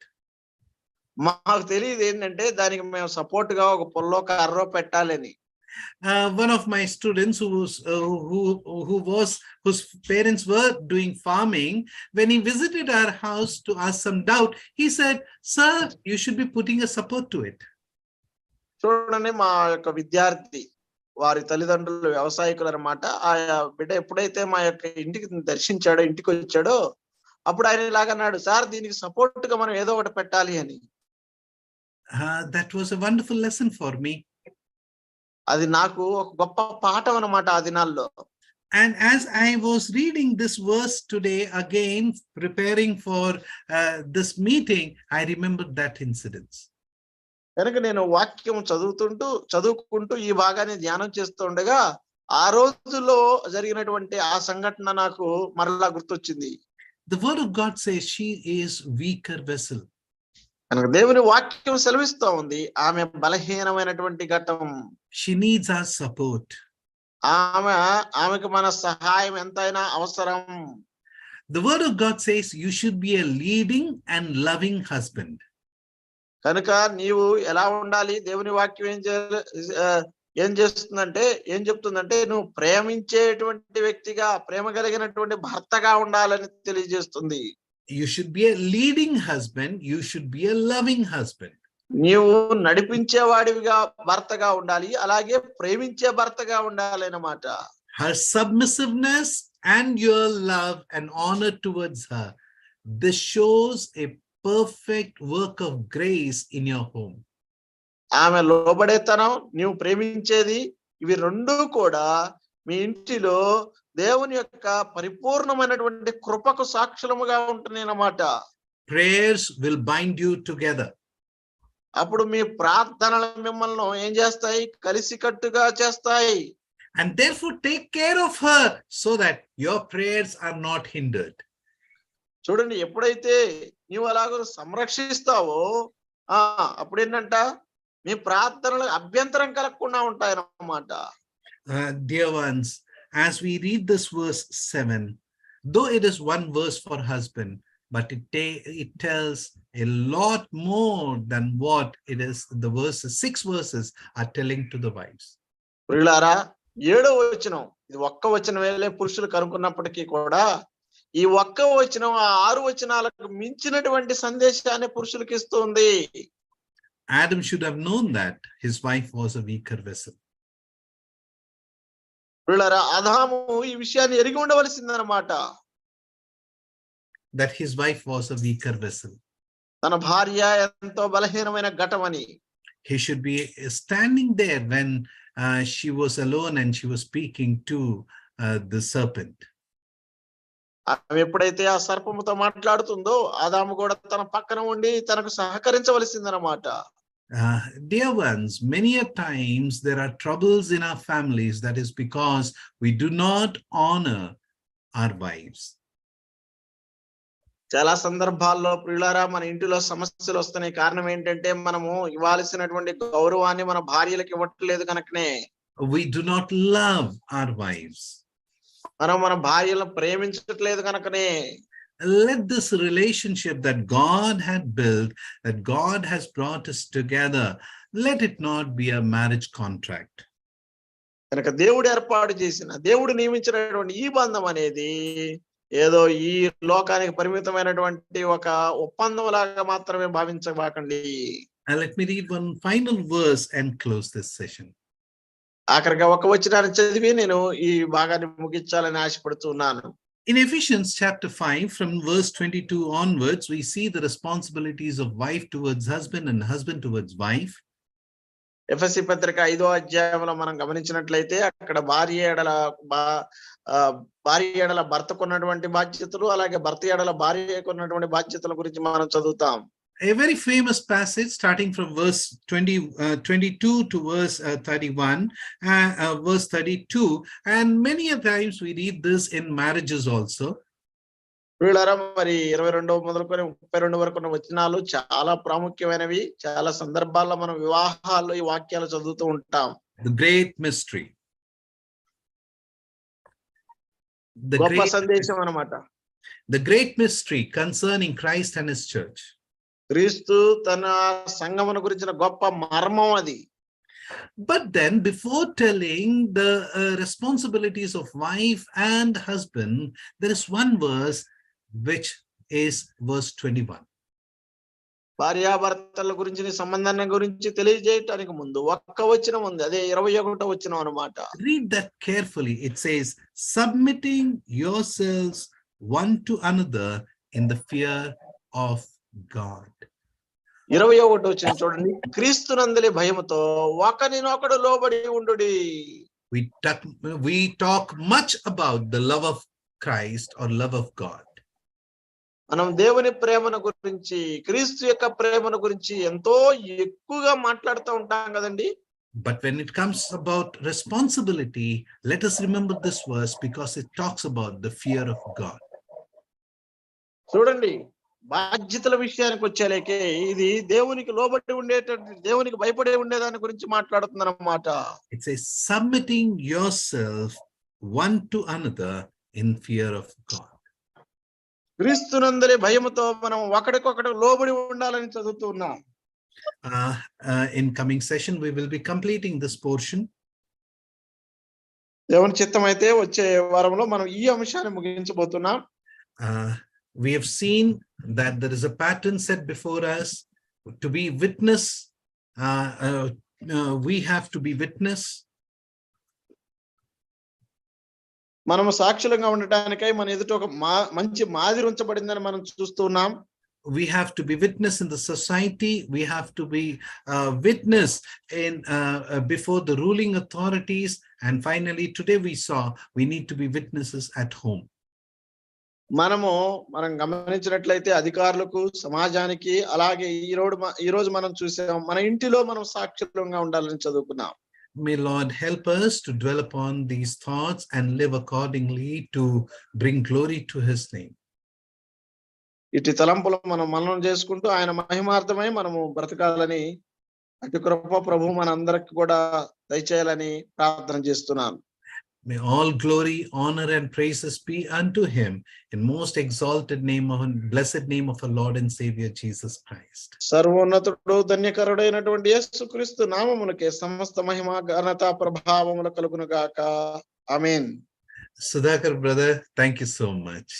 మాకు తెలియదు ఏంటంటే దానికి మేము సపోర్ట్ గా ఒక పొల్లో కర్రో పెట్టాలని. One of my students whose parents were doing farming, when he visited our house to ask some doubt, he said, "Sir, you should be putting a support to it." చూడండి, మా యొక్క విద్యార్థి వారి తల్లిదండ్రులు వ్యవసాయకులు అన్నమాట. ఆ బిడ్డ ఎప్పుడైతే మా యొక్క ఇంటికి దర్శించాడో, ఇంటికి వచ్చాడో, అప్పుడు ఆయన ఇలాగ అన్నాడు, సార్ దీనికి సపోర్ట్ గా మనం ఏదో ఒకటి పెట్టాలి అని. That was a wonderful lesson for me. అది నాకు ఒక గొప్ప పాఠం అన్నమాట ఆ దినాల్లో. And as I was reading this verse today, again preparing for this meeting, I remembered that incident. కనుక నేను వాక్యం చదువుకుంటూ ఈ భాగాన్ని ధ్యానం చేస్తూ ఉండగా ఆ రోజుల్లో జరిగినటువంటి ఆ సంఘటన నాకు మరలా గుర్తొచ్చింది. The word of God says she is weaker vessel. కనుక దేవుని వాక్యం సెలవిస్తూ ఉంది ఆమె బలహీనమైనటువంటి ఘట్టం. She needs our support. ఆమెకు మన సహాయం ఎంతైనా అవసరం. The word of God says you should be a leading and loving husband. కనుక నీవు ఎలా ఉండాలి? దేవుని వాక్యం ఏం చెప్తుందంటే నువ్వు ప్రేమించేటువంటి వ్యక్తిగా, ప్రేమ కలిగినటువంటి భర్తగా ఉండాలని తెలియజేస్తుంది. You should be a leading husband, you should be a loving husband. నీవు నడిపించేవాడివిగా భర్తగా ఉండాలి, అలాగే ప్రేమించే భర్తగా ఉండాలి అన్నమాట. Her submissiveness and your love and honor towards her, this shows a perfect work of grace in your home. ఆమె లోబడేతనం, నీవు ప్రేమించేది, ఇవి రెండు కూడా మీ ఇంటిలో దేవుని యొక్క పరిపూర్ణమైనటువంటి కృపకు సాక్షులముగా ఉంటున్నాయి అన్నమాట. Prayers will bind you together. అప్పుడు మీ ప్రార్థనలు మిమ్మల్ని ఏం చేస్తాయి? కలిసికట్టుగా చేస్తాయి. And therefore take care of her so that your prayers are not hindered. చూడండి, ఎప్పుడైతే నీవు అలాగ సంరక్షిస్తావో అప్పుడు ఏంటంట మీ ప్రార్థనలు అభ్యంతరం కలగకుండా ఉంటాయన్నమాట. Dear ones, as we read this verse 7, though it is one verse for husband, but it tells a lot more than what it is the verses, 6 verses are telling to the wives. ప్రియులారా, 7వ వచనం ఇది ఒక్క వచనం వేలే పురుషులు కనుక్కున్నప్పటికీ కూడా ఈ ఒక్క వచనం ఆ 6 వచనాలకు మించినటువంటి సందేశాన్ని పురుషులకు ఇస్తుంది. Adam should have known that his wife was a weaker vessel. ప్రియులారా, ఆదాము ఈ విషయాన్ని ఎరిగి ఉండవలసిందన్నమాట. That his wife was a weaker vessel. తన భార్య ఎంతో బలహీనమైన ఘటమని. He should be standing there when she was alone and she was speaking to the serpent. ఆమె ఎప్పుడైతే ఆ సర్పముతో మాట్లాడుతుందో ఆదాము కూడా తన పక్కన ఉండి తనకు సహకరించవలసిందన్నమాట. Dear ones, many a times there are troubles in our families. That is because we do not honor our wives. చాలా సందర్భాల్లో ప్రియులారా మన ఇంటిలో సమస్యలు వస్తున్నాయి. కారణం ఏంటంటే మనము ఇవ్వాల్సినటువంటి గౌరవాన్ని మన భార్యలకు ఇవ్వట్లేదు కనుకనే. We do not love our wives. మనం మన భార్యలను ప్రేమించట్లేదు కనుకనే. Let this relationship that God had built, that God has brought us together, let it not be a marriage contract. కనుక దేవుడు ఏర్పాటు చేసిన, దేవుడు నియమించినటువంటి ఈ బంధం అనేది ఏదో ఈ లోకానికి పరిమితమైనటువంటి ఒక ఒప్పందం లాగా మాత్రమే భావించబాకండి. And let me read one final verse and close this session. ఆఖరిగా ఒక వచనాన్ని చదివి నేను ఈ భాగాన్ని ముగించాలని ఆశపడుతున్నాను. In Ephesians chapter 5, from verse 22 onwards, we see the responsibilities of wife towards husband and husband towards wife. ఎఫెసీ పత్రిక 5వ అధ్యాయంలో మనం గమనించినట్లయితే అక్కడ భార్య ఎడల భర్తకున్నటువంటి బాధ్యతలు, అలాగే భర్త ఎడల భార్యకు ఉన్నటువంటి బాధ్యతల గురించి మనం చదువుతాం. A very famous passage starting from verse 22 to verse 31, verse 32, and many a times we read this in marriages also. ప్రియులారా, మరి 22 మొదలుకొని 32 వరకు ఉన్న వచనాలు చాలా ప్రాముఖ్యమైనవి. చాలా సందర్భాల్లో మనం వివాహాల్లో ఈ వాక్యాలు చదువుతూ ఉంటాం. The great mystery. గొప్ప సందేశం అన్నమాట. The great mystery concerning Christ and his church. క్రీస్తు తన సంఘమును గురించిన గొప్ప మర్మం అది. But then before telling the responsibilities of wife and husband, there is one verse which is verse 21. భార్యాభర్తల గురించి సంబంధాన్ని గురించి తెలియజేయటానికి ముందు ఒక్క వచనం ఉంది, అదే 21వ వచనం అన్నమాట. Read that carefully. It says, submitting yourselves one to another in the fear of God. 21వ చూడండి. క్రీస్తునందలి భయముతో ఒకనినొకడు లోబడి ఉండుడి. We talk much about the love of Christ or love of God. మనం దేవుని ప్రేమను గురించి, క్రీస్తు యొక్క ప్రేమను గురించి ఎంతో ఎక్కువగా మాట్లాడుతూ ఉంటాం కదండి. But when it comes about responsibility, let us remember this verse because it talks about the fear of God. చూడండి, బాధ్యతల విషయానికి వచ్చేలేకే ఇది దేవునికి లోబడి ఉండేటటువంటి, దేవునికి భయపడే ఉండేదాని గురించి మాట్లాడుతుందన్నమాట. It says submitting yourself one to another in fear of God. క్రీస్తునందలి భయముతో మనం ఒకడికొకడు లోబడి ఉండాలని చదువుతూ ఉన్నాం. In coming session we will be completing this portion. దేవుని చిత్తం అయితే వచ్చే వారంలో మనం ఈ అంశాన్ని ముగించబోతున్నాం. We have seen that there is a pattern set before us to be witness. We have to be witness. మనము సాక్షులంగా ఉండటానికై మన ఎదుట ఒక మంచి మాదిరి ఉంచబడిందని మనం చూస్తున్నాం. We have to be witness in the society. We have to be witness in before the ruling authorities, and finally today we saw we need to be witnesses at home. మనం గమనించినట్లయితే అధికారులకు, సమాజానికి, అలాగే ఈ రోజు మనం చూసాం మన ఇంటిలో మనం సాక్షులంగా ఉండాలని చదువుకున్నాం. May Lord help us to dwell upon these thoughts and live accordingly to bring glory to his name. ఇటు తలంపులు మనం మననం చేసుకుంటూ ఆయన మహిమార్థమై మనము బ్రతకాలని అటు కృప ప్రభు మనందరికి కూడా దయచేయాలని ప్రార్థన చేస్తున్నాను. May all glory, honor and praises be unto him in most exalted name of blessed name of our Lord and Savior Jesus Christ. సర్వోన్నతుడు ధన్యకరుడైనటువంటి యేసుక్రీస్తు నామమునకే సమస్త మహిమ ఘనత ప్రభావములు కలుగును గాక. ఆమేన్. Sudhakar brother, thank you so much.